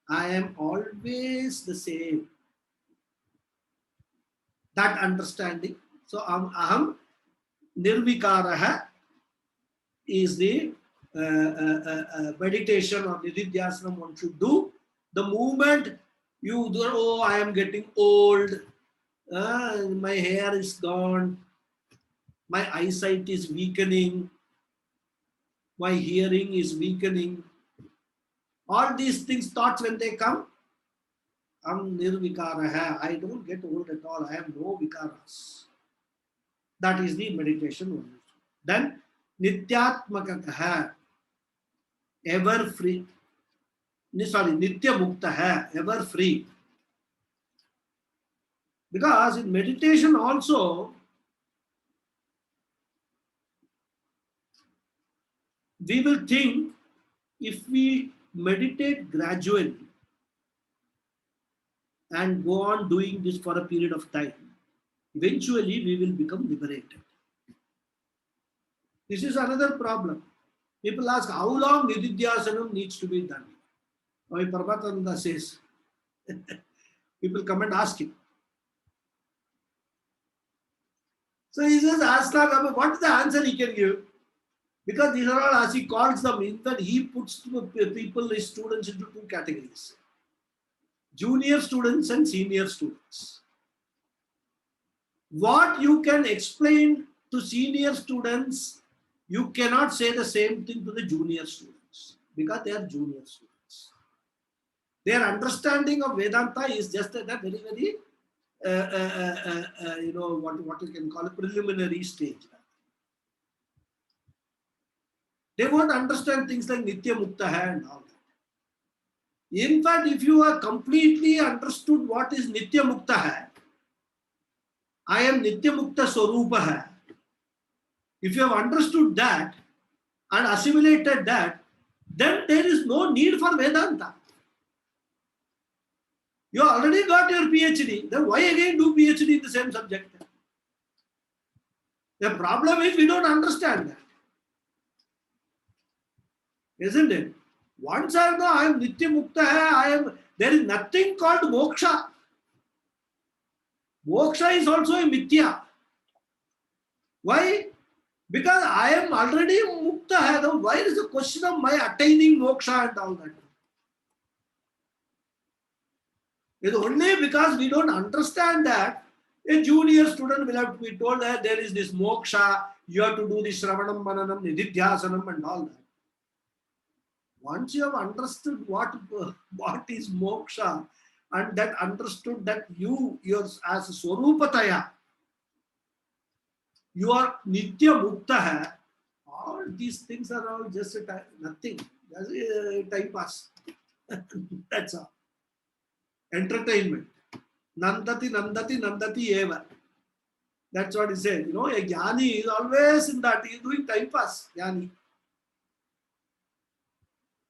I am always the same. That understanding. So aham nirvikaraha is the meditation or nididhyasana one should do. The moment you do, oh, I am getting old, my hair is gone, my eyesight is weakening, my hearing is weakening. All these things, thoughts, when they come, nirvikaraha. I don't get old at all. I have no vikaras. That is the meditation one. Then nityatmakataha, ever free. Sorry, nitya muktaha, ever free. Because in meditation also, we will think if we meditate gradually and go on doing this for a period of time, eventually we will become liberated. This is another problem. People ask how long nididhyasanam needs to be done. Why Paramahansa says, people come and ask him. So he says, ask long, what is the answer he can give? Because these are all, as he calls them, in fact, he puts people, his students, into two categories: junior students and senior students. What you can explain to senior students, you cannot say the same thing to the junior students because they are junior students. Their understanding of Vedanta is just at a very, very, what you can call a preliminary stage. They won't understand things like Nitya Mukta and all that. In fact, if you are completely understood what is Nitya Mukta, I am Nitya Mukta Swarupa. If you have understood that and assimilated that, then there is no need for Vedanta. You already got your PhD, then why again do PhD in the same subject? The problem is we don't understand that. Isn't it? Once I know I am Nitya Mukta, there is nothing called moksha. Moksha is also a mithya. Why? Because I am already mukta. Why is the question of my attaining moksha and all that? It's only because we don't understand that a junior student will have to be told that there is this moksha, you have to do this Shravanam, Mananam, Nididhyasanam and all that. Once you have understood what is moksha and that understood that you as Swarupataya, you are Nitya Mukta, all these things are all just nothing. Just a time pass. That's all. Entertainment. Nandati, Nandati, Nandati eva. That's what he said. You know, a jnani is always in that. He is doing time pass. Jnani.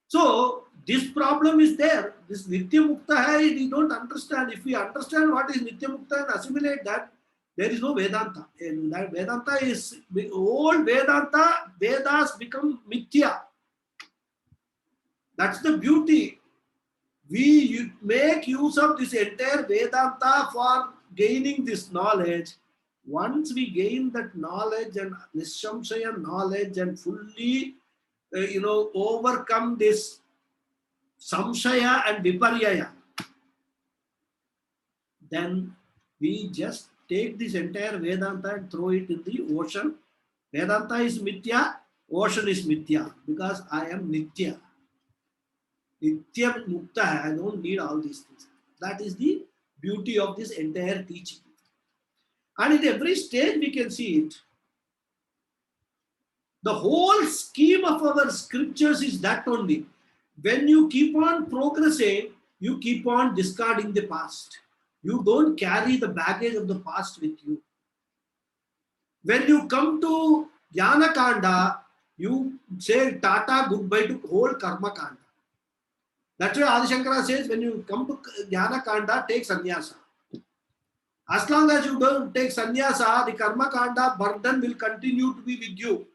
So this problem is there. This Nitya Mukta hai, we don't understand. If we understand what is Nitya Mukta and assimilate that, there is no Vedanta. And that Vedanta is old Vedanta. Vedas become Mithya. That's the beauty. We make use of this entire Vedanta for gaining this knowledge. Once we gain that knowledge and Nishamshaya knowledge and fully, overcome this Samshaya and Viparyaya, then we just take this entire Vedanta and throw it in the ocean. Vedanta is Mithya, ocean is Mithya, because I am Nitya. Nitya Mukta hai, I don't need all these things. That is the beauty of this entire teaching. And at every stage we can see it. The whole scheme of our scriptures is that only. When you keep on progressing, you keep on discarding the past. You don't carry the baggage of the past with you. When you come to Jnana Kanda, you say Tata goodbye to whole Karma Kanda. That's why Adi Shankara says when you come to Jnana Kanda, take sannyasa. As long as you don't take sannyasa, the Karma Kanda burden will continue to be with you.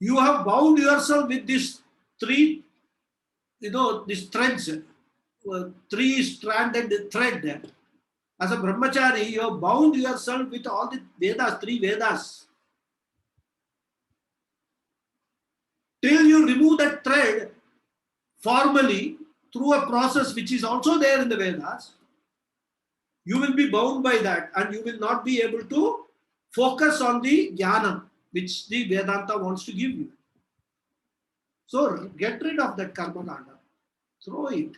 You have bound yourself with these three, these threads, three-stranded thread. As a brahmachari, you have bound yourself with all the Vedas, three Vedas. Till you remove that thread formally through a process which is also there in the Vedas, you will be bound by that and you will not be able to focus on the jnana which the Vedanta wants to give you. So get rid of that karma kanda. Throw it.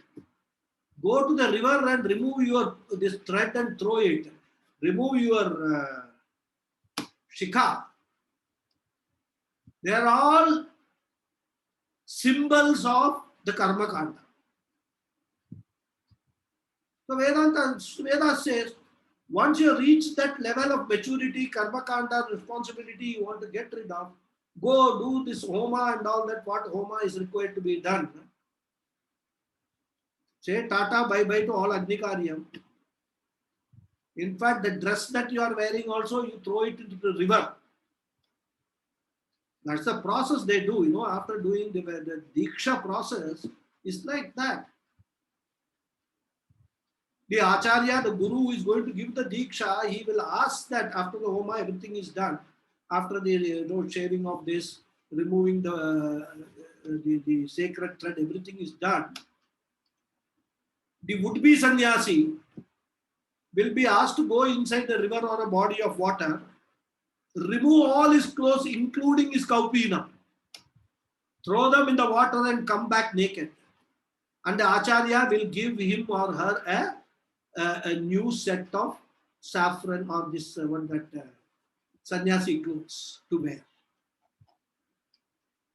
Go to the river and remove this thread and throw it. Remove your shikha. They are all symbols of the karma kanda. So Vedanta says, once you reach that level of maturity, karma kanda, responsibility you want to get rid of, go do this homa and all that, what homa is required to be done. Say tata bye-bye to all Agnikaryam. In fact, the dress that you are wearing also, you throw it into the river. That's the process they do, after doing the Diksha process, it's like that. The Acharya, the Guru who is going to give the Diksha, he will ask that after the Homa, everything is done. After the shaving of this, removing the sacred thread, everything is done. The would-be sannyasi will be asked to go inside the river or a body of water, remove all his clothes, including his kaupina, throw them in the water and come back naked. And the Acharya will give him or her a new set of saffron or this sannyasi clothes to wear.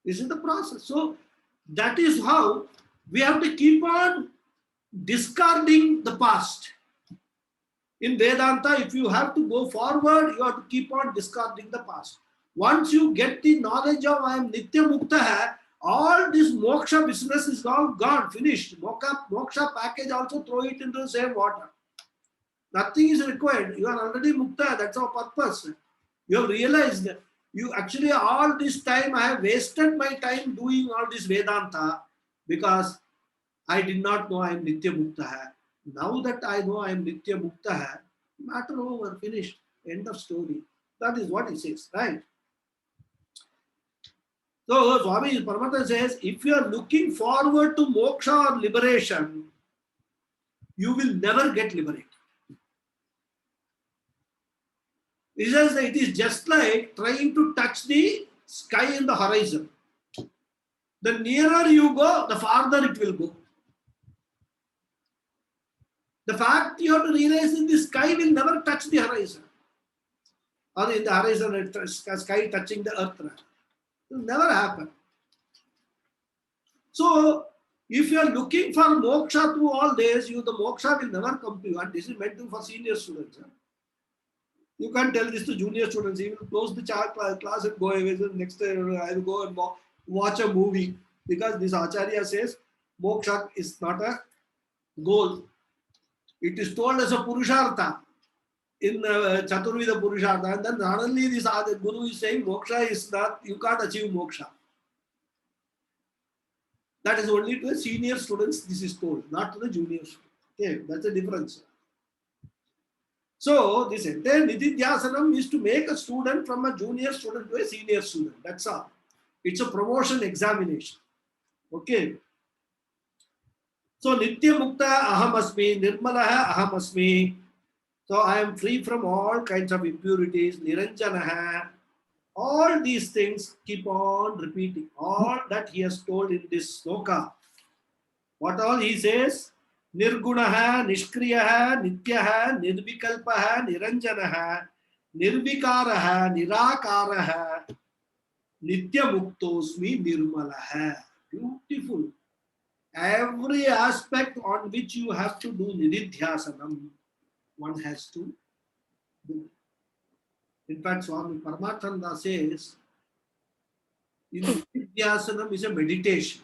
This is the process. So that is how we have to keep on discarding the past. In Vedanta, if you have to go forward, you have to keep on discarding the past. Once you get the knowledge of I am Nitya Mukta hai, all this moksha business is all gone, finished. Moksha package also throw it into the same water. Nothing is required. You are already Mukta, that's our purpose. You have realized that you actually all this time I have wasted my time doing all this Vedanta because I did not know I am Nitya Mukta hai. Now that I know I am Nitya Mukta hai, matter over, finished, end of story. That is what he says, right? So Swami Paramatma says, if you are looking forward to moksha or liberation, you will never get liberated. He says that it is just like trying to touch the sky in the horizon. The nearer you go, the farther it will go. The fact you have to realize in the sky will never touch the horizon. Or in the horizon, sky touching the earth. It will never happen. So, If you are looking for moksha through all this, the moksha will never come to you. And this is meant to for senior students. You can't tell this to junior students. He will close the class and go away. So next time I will go and watch a movie, because this Acharya says moksha is not a goal. It is told as a purushartha in Chaturvida Purushartha. And then suddenly this Guru is saying moksha is not, you can't achieve moksha. That is only to the senior students this is told, not to the junior students. Okay, that's the difference. So this entire Nididhyasanam is to make a student from a junior student to a senior student. That's all. It's a promotion examination. Okay. So Nitya Mukta Aham Asmi, Nirmalaha Aham Asmi. So I am free from all kinds of impurities. Niranjanaha. All these things keep on repeating. All that he has told in this sloka. What all he says? Nirgunaha, Nishkriyaha, Nityaha, Nirvikalpaha, Niranjanaha, Nirvikaraha, Nirakaraha, Nitya Muktosmi, Nirmalaha. Beautiful. Every aspect on which you have to do Nididhyasanam, one has to do. In fact, Swami Paramathananda says, Nididhyasanam is a meditation.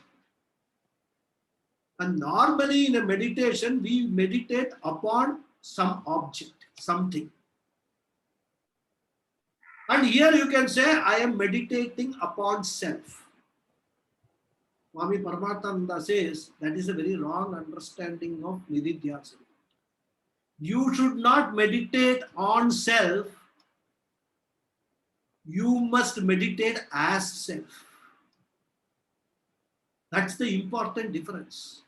And normally in a meditation, we meditate upon some object, something. And here you can say, I am meditating upon self. Swami Paramathananda says, that is a very wrong understanding of Nididhyasana. You should not meditate on self. You must meditate as self. That's the important difference.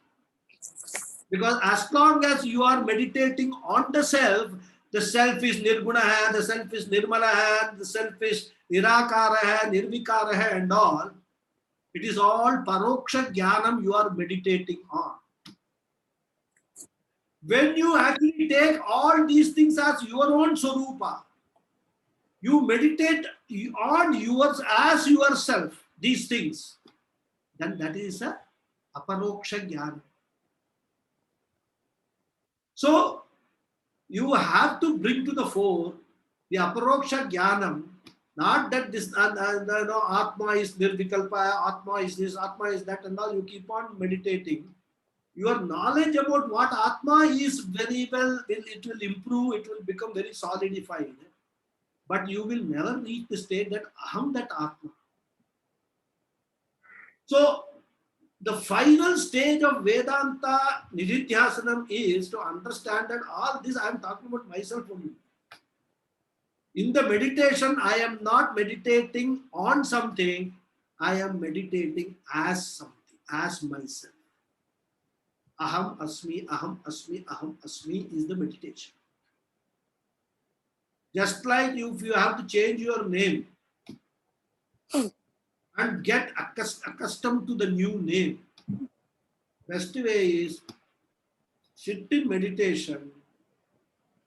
Because as long as you are meditating on the self is nirgunaha, the self is nirmalaha, the self is nirakaraha, nirvikaraha and all, it is all paroksha jnanam you are meditating on. When you actually take all these things as your own swarupa, you meditate on yours as yourself, these things, then that is a aparoksha jnana. So, you have to bring to the fore the aparoksha jnanam, not that this Atma is nirvikalpa, Atma is this, Atma is that, and all. You keep on meditating. Your knowledge about what Atma is very well, it will improve, it will become very solidified. But you will never reach the state that Aham, that Atma. So, the final stage of Vedanta Nididhyasanam is to understand that all this I am talking about myself only. In the meditation, I am not meditating on something, I am meditating as something, as myself. Aham Asmi, Aham Asmi, Aham Asmi is the meditation. Just like if you have to change your name and get accustomed to the new name, best way is sit in meditation.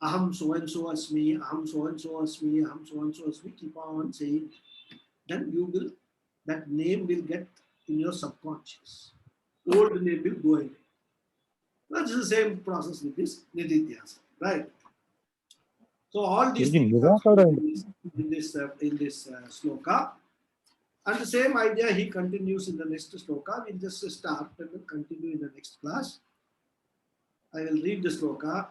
Aham so and so asmi, aham so and so asmi, aham so and so asmi. Keep on saying. Then you will, that name will get in your subconscious. Old name will go away. That's the same process with this Nididhyasana, right? So all these things are in this sloka. And the same idea he continues in the next sloka. We'll just start and then continue in the next class. I will read the sloka.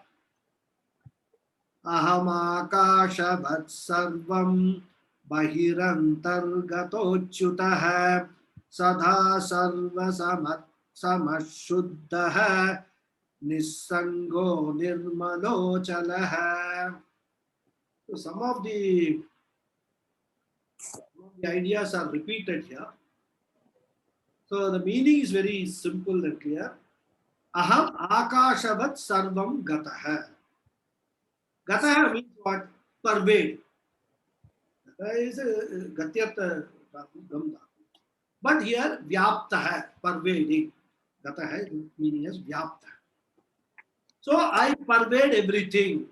Aham akashavat sarvam bahirantargatochyutah sadha sarva samashuddhah nissango nirmalo chalah. So some of the ideas are repeated here. So the meaning is very simple and clear. Aham akashavat sarvam gatah. Gatah means what? Pervade. Gatah is a gatyat dhatu. But here vyaptah, pervading. Gatah meaning is vyaptah. So I pervade everything.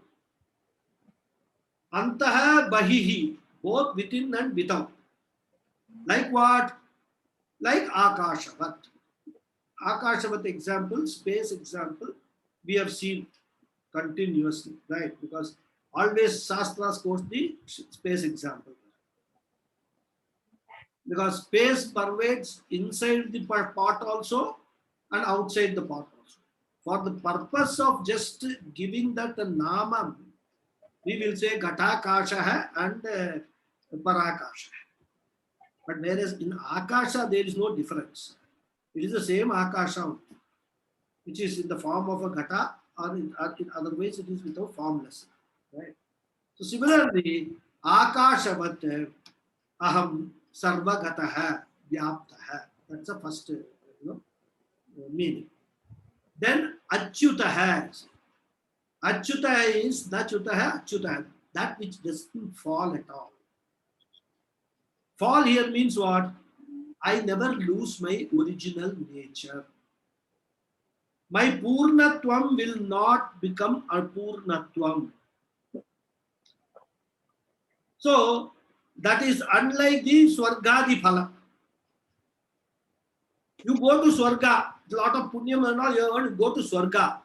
Antaha bahihi, both within and without. Like what? Like akashavat. Akashavat example, space example, we have seen continuously, right? Because always Shastras quotes the space example. Because space pervades inside the pot also and outside the pot also. For the purpose of just giving that a namam, we will say Ghatakasha hai and Parakasha. But whereas in Akasha, there is no difference. It is the same Akasha, which is in the form of a Ghata, or in other ways it is without formless. Right? So similarly, Akashavat aham sarvagataha vyaptaha. That's the first meaning. Then achyutaha. Achyutaha is nachutaha achyutaha. That which doesn't fall at all. Fall here means what? I never lose my original nature. My purnatvam will not become apurnatvam. So that is unlike the swargadi phala. You go to swarga, a lot of punyam and all, you want to go to swarga,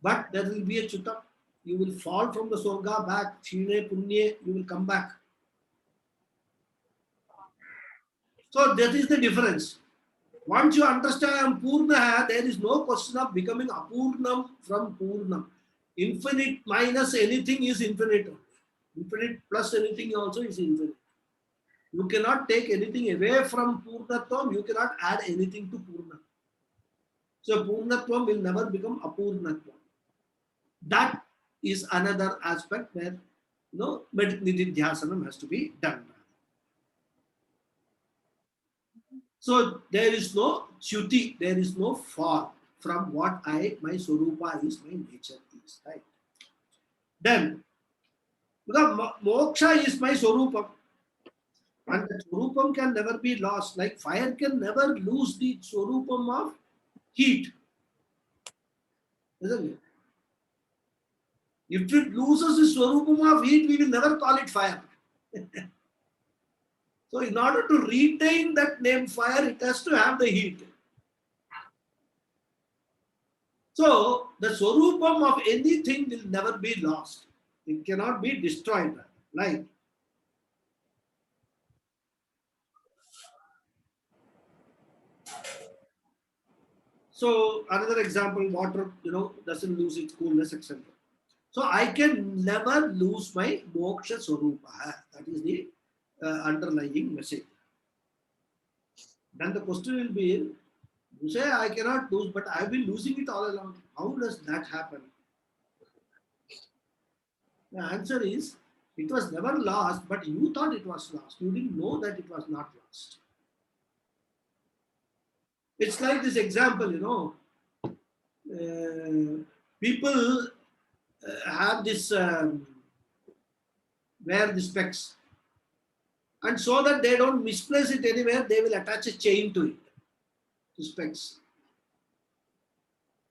but there will be a chutam. You will fall from the swarga back, chine punye, you will come back. So that is the difference. Once you understand Purna, there is no question of becoming Apurnam from Purnam. Infinite minus anything is infinite. Infinite plus anything also is infinite. You cannot take anything away from Purnatvam, you cannot add anything to Purna. So Purnatvam will never become Apurnatvam. That is another aspect where Nididhyasanam has to be done. So there is no chuti, there is no fall from what my Swarupa is, my nature is, right? Then, because moksha is my Swarupam, and the Swarupam can never be lost, like fire can never lose the Swarupam of heat, isn't it? If it loses the Swarupam of heat, we will never call it fire. So in order to retain that name fire, it has to have the heat. So the Swarupam of anything will never be lost. It cannot be destroyed. Like so another example, water, doesn't lose its coolness, etc. So I can never lose my moksha swarupa. That is the underlying message. Then the question will be, you say I cannot lose, but I've been losing it all along. How does that happen? The answer is, it was never lost, but you thought it was lost. You didn't know that it was not lost. It's like this example, people have this, wear the specs. And so that they don't misplace it anywhere, they will attach a chain to it, to specs.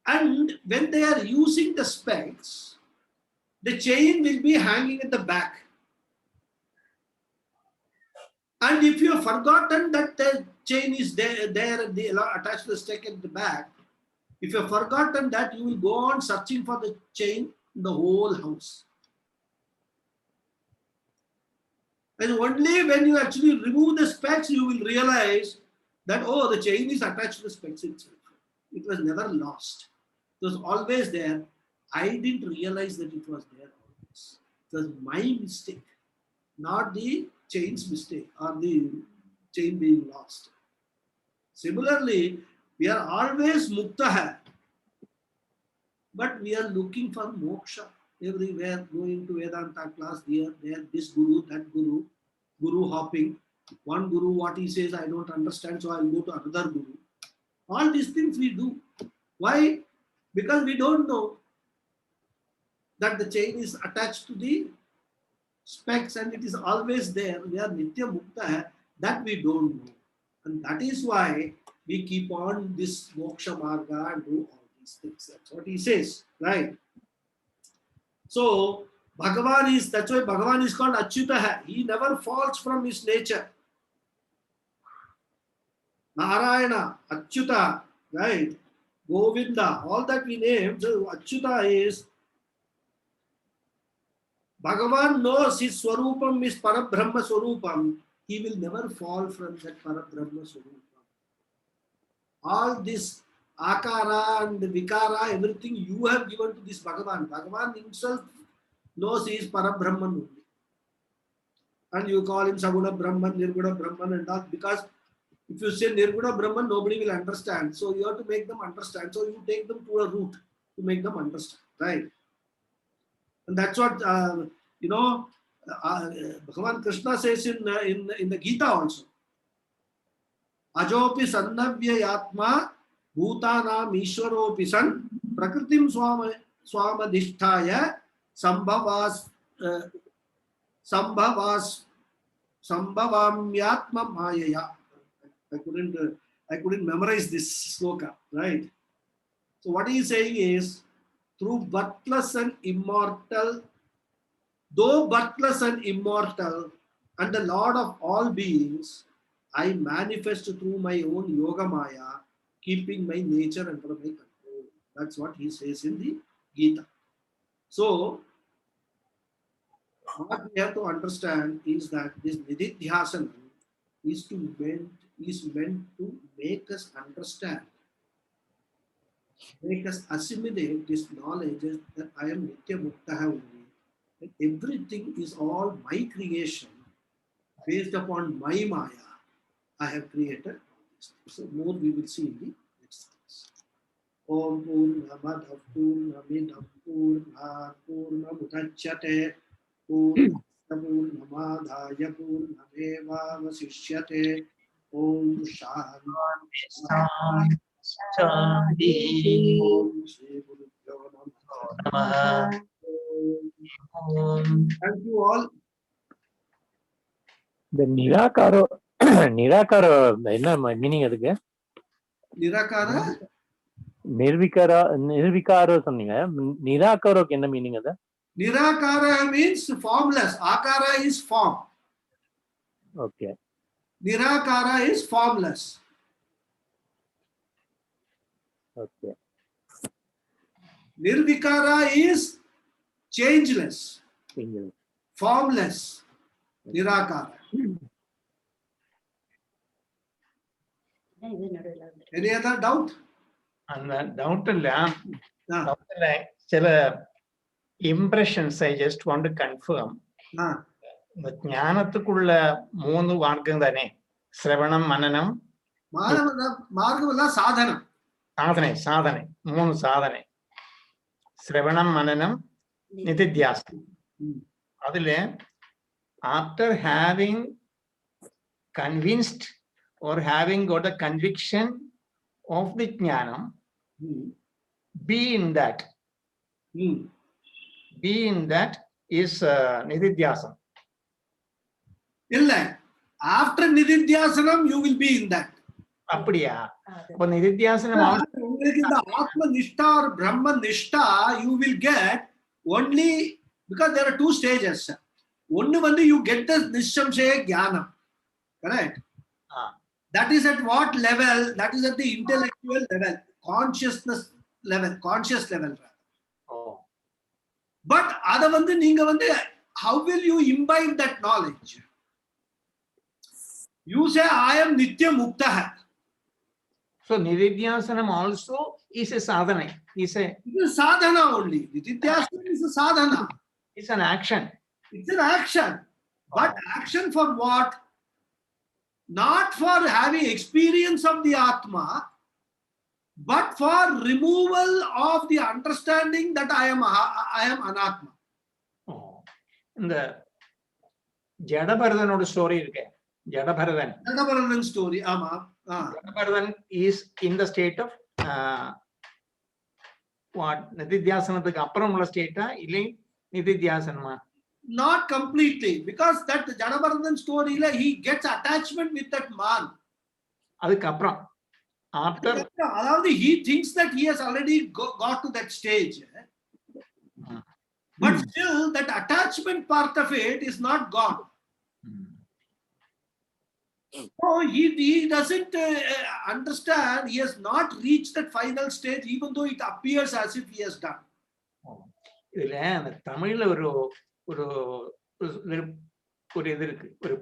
And when they are using the specs, the chain will be hanging at the back. And if you have forgotten that the chain is there attached to the stick at the back, if you have forgotten that, you will go on searching for the chain in the whole house. And only when you actually remove the specs, you will realize that, oh, the chain is attached to the specs itself. It was never lost. It was always there. I didn't realize that it was there always. It was my mistake, not the chain's mistake or the chain being lost. Similarly, we are always mukta, but we are looking for moksha everywhere, going to Vedanta class, here, there, this guru, that guru hopping. One guru, what he says, I don't understand, so I'll go to another guru. All these things we do. Why? Because we don't know that the chain is attached to the specs and it is always there. We are nitya mukta, that we don't know. And that is why we keep on this moksha marga and do all these things. That's what he says, right? So that's why Bhagavan is called Achyuta. He never falls from his nature. Narayana, Achyuta, right? Govinda, all that we name, so Achyuta is Bhagavan knows his Swarupam is Parabrahma Swarupam. He will never fall from that Parabrahma Swarupam. All this Akara and Vikara, everything you have given to this Bhagavan. Bhagavan himself knows he is Parabrahman only. And you call him Saguna Brahman, Nirguna Brahman and all, because if you say Nirguna Brahman, nobody will understand. So you have to make them understand. So you take them to a route to make them understand, right? And that's what Bhagavan Krishna says in the Gita also. Ajopi sannavya yatma bhutanam ishwaropi san prakritim swamadhisthaya sambhavas sambhavamyatma mayaya. I couldn't memorize this sloka, right? So what he is saying is, through birthless and immortal, though birthless and immortal, and the Lord of all beings, I manifest through my own yoga maya, keeping my nature under my control. That's what he says in the Gita. So, what we have to understand is that this Nididhyasana is meant to make us understand, make us assimilate this knowledge that I am Nitya Muktaha only. That everything is all my creation based upon my Maya. I have created. So more we will see in the next class. Om Purnamadav Purnamidam Purnamudachyate Purnamadhaya Purnameva Vasishyate Om Shanti. Thank you all. The Nirakara என்ன meaning அதுக்கு? Nirakara? நிர்விகாரோ சொன்னீங்க. நிராகாரோக்கு என்ன meaning அது? Nirakara means formless. Akara is form. Okay. Nirakara is formless. Okay. Nirvikara is changeless. Formless. Nirakara. Any other doubt? Doubt சில impressions I just want to confirm. ஞானத்துக்குள்ள 3 மார்க்கம் தானே? சிரவணம், மனனம், மார்க்கம் சாதனம். சாதனை 3 சாதனை. சிரவணம், மனனம், நிதித்தியாசனம். அதுல after having convinced or having got a conviction of the jnanam, be in that. Be in that is nididhyasana. Illa. After nididhyasanam, you will be in that. அப்படியா? அப்ப nididhyasanam உங்களுக்கு இந்த ஆத்ம நிஷ்டா or brahma nishta you will get only because there are 2 stages. One வந்து you get the nishamshaya jnanam. Correct? That is at what level? That is at the intellectual level, consciousness level, conscious level. Oh. But adha vandu neenga vandu how will you imbibe that knowledge? You say I am nitya muktaha. So nididhyasanam also is a sadhana. It is sadhana only. Nididhyasanam is a sadhana. It's an action. It's an action. But action for what? Not for having experience of the Atma, but for removal of the understanding that I am Anatma. இந்த ஜடபரதனோட story இருக்கு. Jadabharathan story. ஆமா. Jadabharathan is in the state of what? நிதித்தியாசனத்துக்கு அப்புறம் உள்ள ஸ்டேட்டா இல்லை நிதித்தியாசனமா? Not completely, because that Jadabharathan story, he gets attachment with that man. அதுக்கப்புறம் after he thinks that he has already got to that stage. But still that attachment part of it is not gone. So he doesn't understand. He has not reached that final stage, even though it appears as if he has done. இதுல அந்த தமிழ்ல ஒரு ஒரு ஒரு இது இருக்கு, ஒரு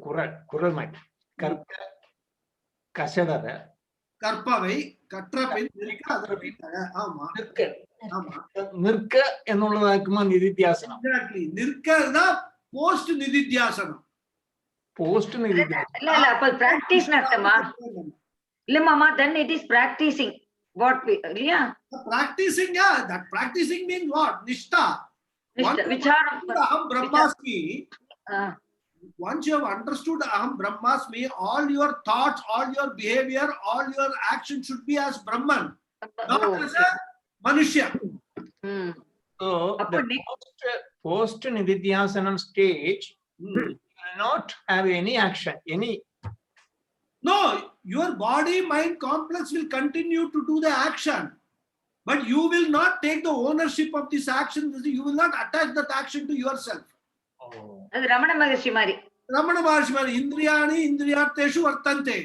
குரல் மாதிரி கற்க கசடர கற்பவை கற்றபின் நிற்க அதற்காக. ஆமா நிற்க ஆமா நிற்க എന്നുള്ളതാക്കുമ്പോ നിധിധ്യാസനം. எக்ஸாக்ட்லி. நிற்கனா போஸ்ட் நிதித்தியாசனம். போஸ்ட் நிதித்தியாசனம் இல்ல இல்ல அப்ப பிராக்டிஸ் அர்த்தமா? இல்ல மாமா, then it is practicing what we, இல்லையா? Practicing, yeah, that practicing means what? Nishtha. விசாரம். Aham Brahmasmi. Ah. Once you have understood Aham Brahmasmi, all your thoughts, all your behavior, all your action should be as Brahman, not as a Manushya. So அப்ப the post nididhyasanam stage will not have any action, any. No, your body mind complex will continue to do the action, but you will not take the ownership of this action. You will not attach that action to yourself. அது ரமண மகர்ஷி மாதிரி. Ramana Maharshi mari indriyani indriyarteshu vartante.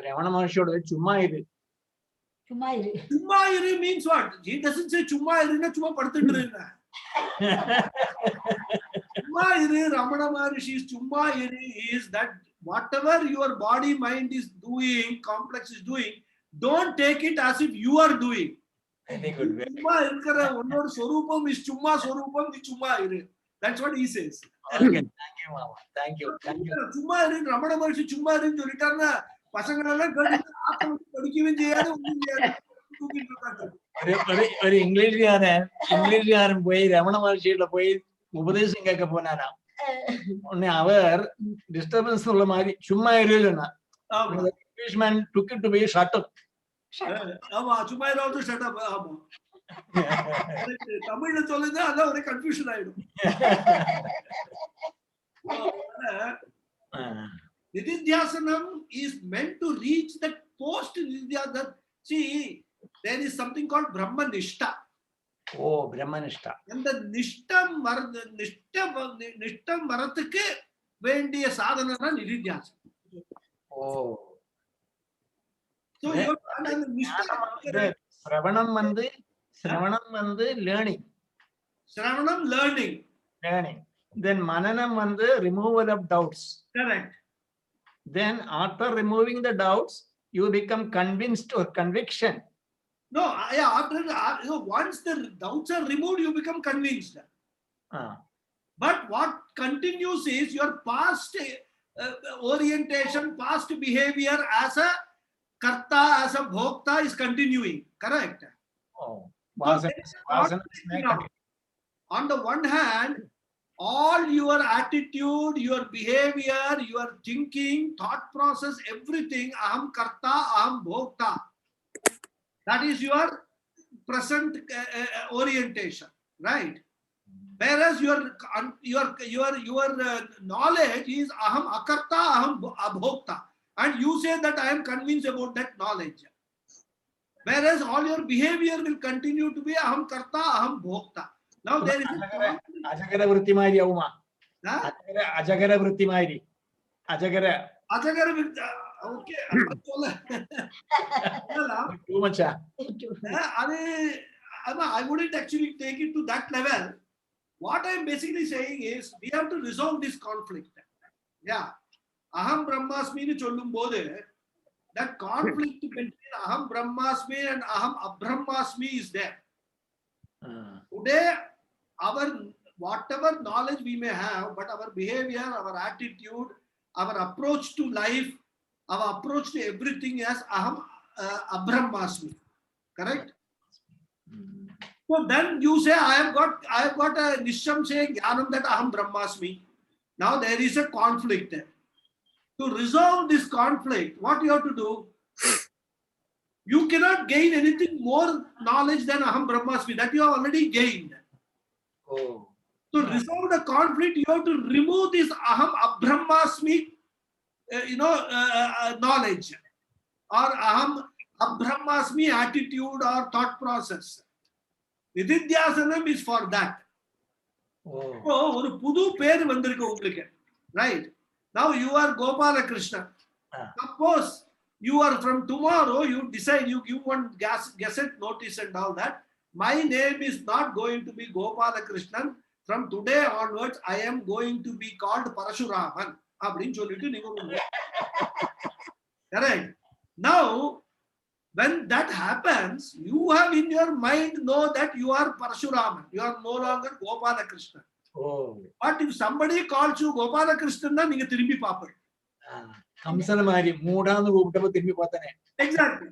Ramana மகர்ஷியோட சும்மா இரு. சும்மா இரு. Chumma iru means what? He doesn't say chumma iruna chumma padutittu iruna. Chumma iru, Ramana Maharshi's chumma iru is that whatever your body mind is doing, complex is doing, don't take it as if you are doing. Very good. Chumma irukara onnoda swarupam is chumma swarupam, ni chumma iru. That's what he says. Okay, thank you mama, thank you. சும்மா இரு, ரமண மகர்ஷி சும்மா இருன்னு சொல்லிட்டாருன்னா பசங்க எல்லாம் படிக்கவே செய்யாது, ஒண்ணும் செய்யாது, தூக்கிட்டு இருக்காங்க. ஒரு இங்கிலீஷ்காரன் போய் ரமண மகர்ஷியில போய் உபதேசம் கேட்க போனாராம். உடனே அவர் டிஸ்டர்பன்ஸ் உள்ள மாதிரி சும்மா இருன்னா Englishman took it to be shut up. ஆமா, சும்மா இராவது shut up. ஆமா, தமிழ்ல சொல்லுங்க, அதான் ஒரே கன்ஃபியூஷன் ஆயிடும். Nididhyasanam is meant to reach that post nididhyasana. See, there is something called Brahma Nishtha. ஓ, பிரம்மனிஷ்டா. அந்த நிஷ்டம் வரத்துக்கு வேண்டிய சாதனை தான் நிதித்தியாசனம். ஓ, So சிரவணம் வந்து learning. Shravanam learning. Then mananam வந்து removal of doubts. Correct. Then after removing the doubts, you become convinced or conviction. No, yeah, after once the doubts are removed, you become convinced. But what continues is your past orientation, past behavior as a karta, as a bhokta is continuing. Correct. Oh, on the one hand, all your attitude, your behavior, your thinking, thought process, everything, aham karta, aham bhokta. That is your present orientation, right? Whereas your knowledge is aham akarta, aham abhokta, and you say that I am convinced about that knowledge. Whereas all your behavior will continue to be aham karta, aham bhokta. Now there is அஜகர விருத்தி மாதிரி ஆகுமா? அஜகர விருத்தி மாதிரி. அஜகர okay. Too much. I wouldn't actually take it to that level. What I'm basically saying is we have to resolve this conflict. Yeah, aham brahmasmi nu sollum bodhu that conflict between aham brahmasmi and aham abrahmasmi is there. Today our whatever knowledge we may have, but our behavior, our attitude, our approach to life, our approach to everything is aham abrahmasmi. Correct? So then you say I have got a nisham saying jnanam that aham brahmasmi. Now there is a conflict there. To resolve this conflict, what you have to do? You cannot gain anything more knowledge than aham brahmasmi that you have already gained. Oh. To resolve the conflict, you have to remove this aham abrahmasmi, knowledge, or aham abrahmasmi attitude or thought process. Nididhyasanam is for that. ஒரு புது பேர் வந்திருக்கு உங்களுக்கு, right? Now you are Gopala Krishna. Suppose you are from tomorrow, you decide, you give one gazette notice and all that. My name is not going to be Gopala Krishnan. From today onwards, I am going to be called Parashuraman. Correct. Now, when that happens, you have in your mind know that you are Parashuraman. You are no longer Gopala Krishnan. Oh. But if somebody calls you Gopala Krishnan, then you will be Papa. Exactly.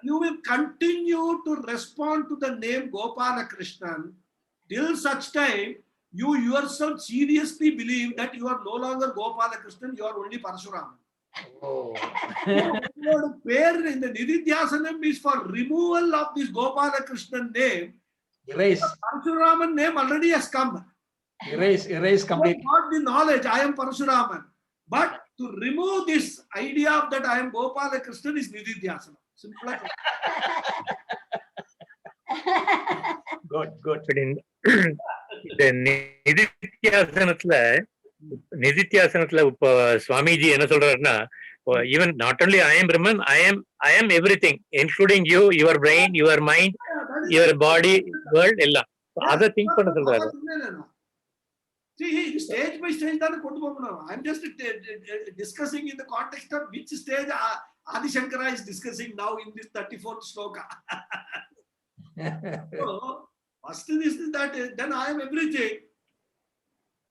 You will continue to respond to the name Gopala Krishnan till such time you yourself seriously believe that you are no longer Gopala Krishnan, you are only Parashurama. Oh. Where in the Nididhyasanam is for removal of this Gopala Krishnan name. Erase. Parashuraman name already has come. Erase completely. Not the knowledge, I am Parashuraman. But to remove this idea of that I am Gopala Krishnan is Nididhyasana. Simple. Good, good. இந்த நிதித்தியாசனத்துல இப்ப சுவாமிஜி என்ன சொல்றாருன்னா, even not only I am Brahman, I am everything, including you, your brain, your mind, your body, world, எல்லாம் அதை think பண்ண சொல்றாரு. See, stage by stage, I'm just discussing in the context of which stage Adi Shankara is discussing now in this 34th sloka. So, first is that then I am everything.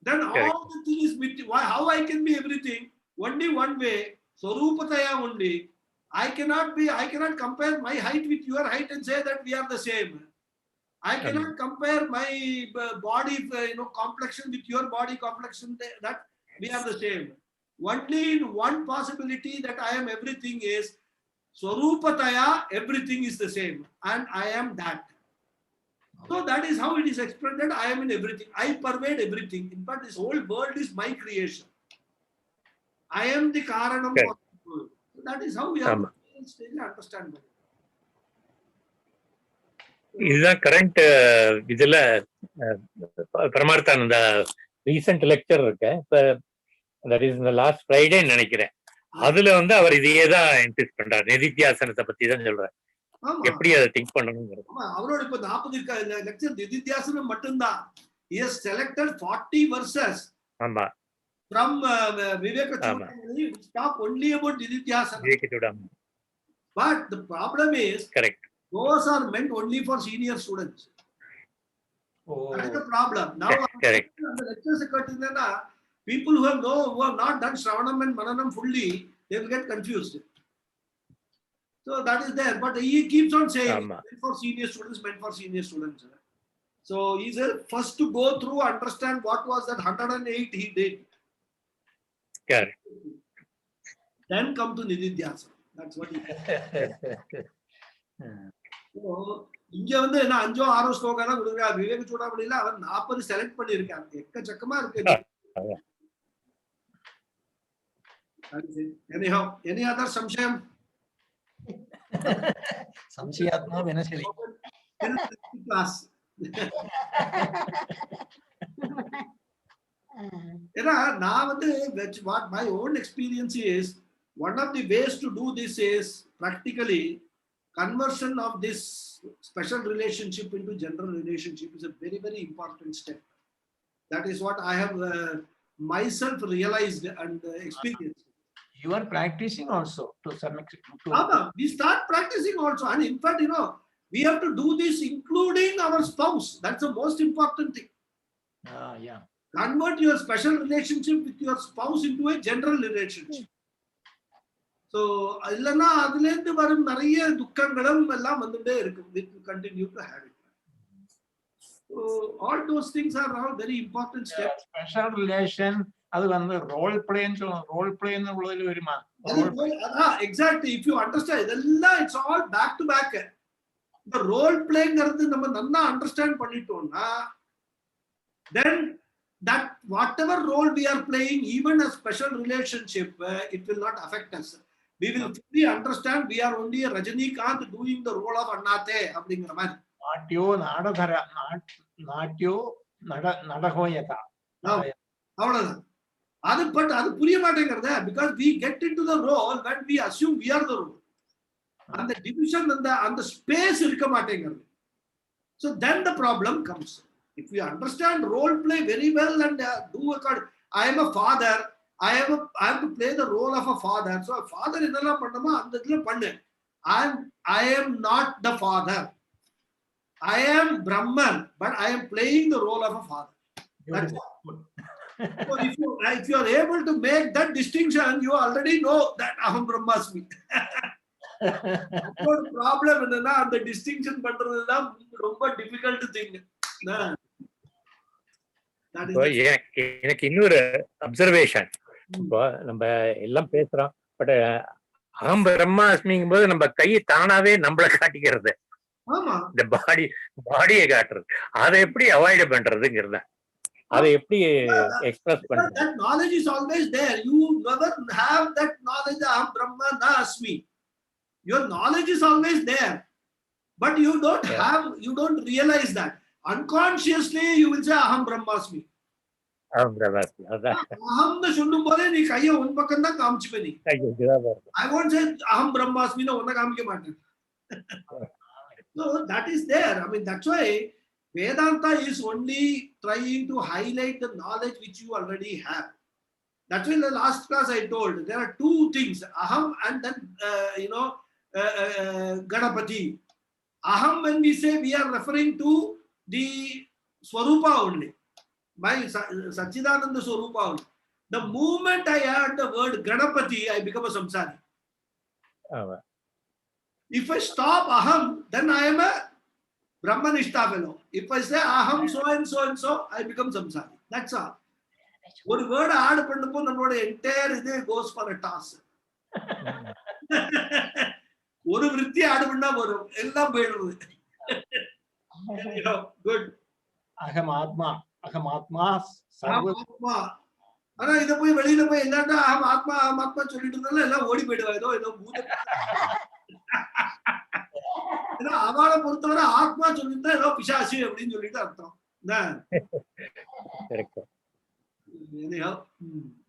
Then all the thing is with how I can be everything? Only one way, Swarupataya only. I cannot compare my height with your height and say that we are the same. I cannot compare my body, complexion with your body complexion, that we are the same. Only in one possibility that I am everything is Swarupataya, everything is the same. And I am that. So that is how it is expressed that I am in everything. I pervade everything. In fact, this whole world is my creation. I am the Karanam of the world. So that is how we have to understand that. இதுதான் current இதுல Paramarthananda recent lecture இருக்கு, இப்ப that is இந்த last Friday நினைக்கிறேன். அதுல அவர் இதையே தான் insist பண்றாரு, நிதித்தியாசனத்தை பத்தி தான் சொல்றாரு, எப்படி அதை திங்க் பண்ணணுங்கிறது. அவரோட இப்ப 40 லெக்சர் நிதித்தியாசனம் மட்டும்தான். He has selected 40 verses. ஆமா. From Viveka Chudamani, which talk only about Nididhyasana. Viveka Chudamani. But the problem is, correct, those are meant only for senior students. Oh. That is the problem. Now, correct. The lectures people who have not done Shravanam and Mananam fully, they will get confused. So that is there. But he keeps on saying, meant for senior students, meant for senior students. So he's first to go through, understand what was that 108 he did. Correct. Then come to Nididhyasana. That's what he did. So, இங்க என்ன 5-6 ஸ்லோகம் தான் கொடுக்குறா. விவேக சூடாமணியில அவன் 40 select பண்ணியிருக்காங்க. எக்கச்சக்கமா இருக்கு. Anyhow, any other samshayam? Samshayatma Vinashali. Class. What my own experience is, one of the ways to do this is practically conversion of this special relationship into general relationship is a very, very important step. That is what I have myself realized and experienced. You are practicing also to some extent. We start practicing also, and in fact, we have to do this including our spouse. That's the most important thing. Yeah. Convert your special relationship with your spouse into a general relationship. So, illana adilende varum nariya dukkangalum ellam vandunde irukku. We continue to have it. So, all those things are all very important steps. Special relation, adu vandu role play nu ulladil varuma. Exactly. If you understand, it's all back to back. The role playing ngaradu nama nanna understand pannitona, then that whatever role we are playing, even a special relationship, it will not affect us. We will fully understand we are only a Rajinikanth doing the role of Annate. Natyo Nadahoyata. but அது புரிய மாட்டேங்கிறத, because we get into the role when we assume we are the role. And the division and the space irukka மாட்டேங்கிறது. So then the problem comes. If we understand role play very well and do according, I am a father, I have to play the role of a father. So a father என்னெல்லாம் பண்ணணுமோ அந்த இதுல பண்ணு. I am not the father. I am Brahman, but I am playing the role of a father. That's all. So if you are able to make that distinction, you already know that Aham Brahmasmi. ஒரு problem என்னன்னா அந்த distinction பண்றதுதான் ரொம்ப difficult thing. எனக்கு இன்னொரு observation, இப்போ நம்ம எல்லாம் பேசுறோம், பட் அகம் பிரம்மாஸ்மிங்கும் போது நம்ம கையை தானாவே நம்மள காட்டிக்கிறது, இந்த பாடியை காட்டுறது, அதை எப்படி அவாய்ட் பண்றதுங்கிறத, அதை எப்படி எக்ஸ்பிரஸ் பண்றது? That knowledge is always there. You never have that knowledge aham brahma na asmi. Your knowledge is always there, but you don't realize that. Unconsciously you will say aham brahmasmi. aham brahmasmi adha aham nu sollum pore nee kaiya un pakkam da kaamichupe nee. I won't say aham brahmasmi na onna kaamikka maatten. So that is there. I mean, that's why Vedanta is only trying to highlight the knowledge which you already have. That's why in the last class I told there are two things, aham and then Ganapathy. Aham, when we say, we are referring to the Swarupa only, my Sachidananda Swarupa only. The moment I add the word Ganapathy, I become a samsari. If I stop aham, then I am a Brahmanishta fellow. If I say aham so and so and so, I become samsari. That's all. ஒரு word add பண்ணப்போ நம்மளோட entire இது goes for a toss. ஒரு விருத்தி add பண்ணா வரும், எல்லாம் போயிடுறது. குட். அகம் ஆத்மா ஆனா இத போய் வெளியில போய் எல்லாரும் அகம் ஆத்மா சொல்லிட்டு இருந்தாலும் எல்லாம் ஓடி போயிடுவா, ஏதோ பூதம். ஏன்னா அவளை பொறுத்தவரை ஆத்மா சொல்லிட்டு ஏதோ பிசாசு அப்படின்னு சொல்லிட்டு அர்த்தம்.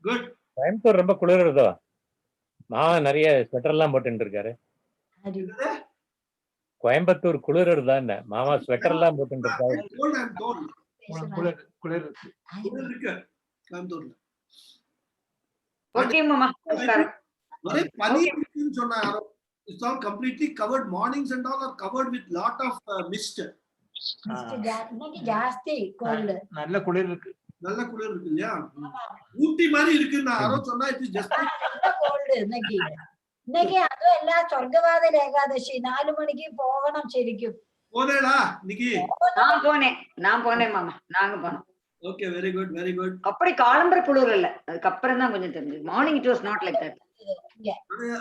குட். கோயம்புத்தூர் ரொம்ப குளிர்றதோ, நான் நிறைய ஸ்வெட்டர் எல்லாம் போட்டு இருக்காரு. கோயம்புத்தூர் குளிர்றதா என்ன மாமா ஸ்வெட்டர் எல்லாம் போட்டு இருக்காரு. குளிர் இருக்கு கோயம்புத்தூர்ல. ஓகே மாமா. ஒரே பனி இருக்குன்னு சொன்னாங்க. It's all completely covered. Mornings and all are covered with lot of mist. இன்னைக்கு ஜாஸ்தி கோல்ட். நல்ல குளிர் இருக்கு. நல்ல குளிர் இருக்கு இல்லையா? ஊட்டி மாதிரி இருக்குன்னு யாரோ சொன்னா it is just கோல்ட் இன்னைக்கு. இன்னைக்கு அதுவும் எல்லாம் சொர்க்கவாத ஏகாதசி 4 மணிக்கு போகணும். சரிக்கும் போனேடா இன்னைக்கு? நான் போனேன் மாமா, நாங்க போனோம். Okay, very good very good. அப்படி காலம்பர குளிர் இல்ல, அதுக்கு அப்புறம் தான் கொஞ்சம் தெரிஞ்சது. Morning it was not like that.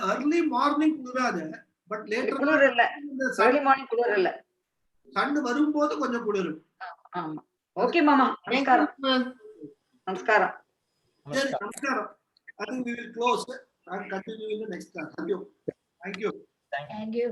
early morning குளிராது, பட் லேட்டர் குளிர் இல்ல. early morning குளிர் இல்ல, சன் வரும்போது கொஞ்சம் குளிரும். ஆமா. ஓகே மாமா, நமஸ்காரம். நமஸ்காரம். நமஸ்காரம். I think we will close and continue in the next class. Thank you. Thank you.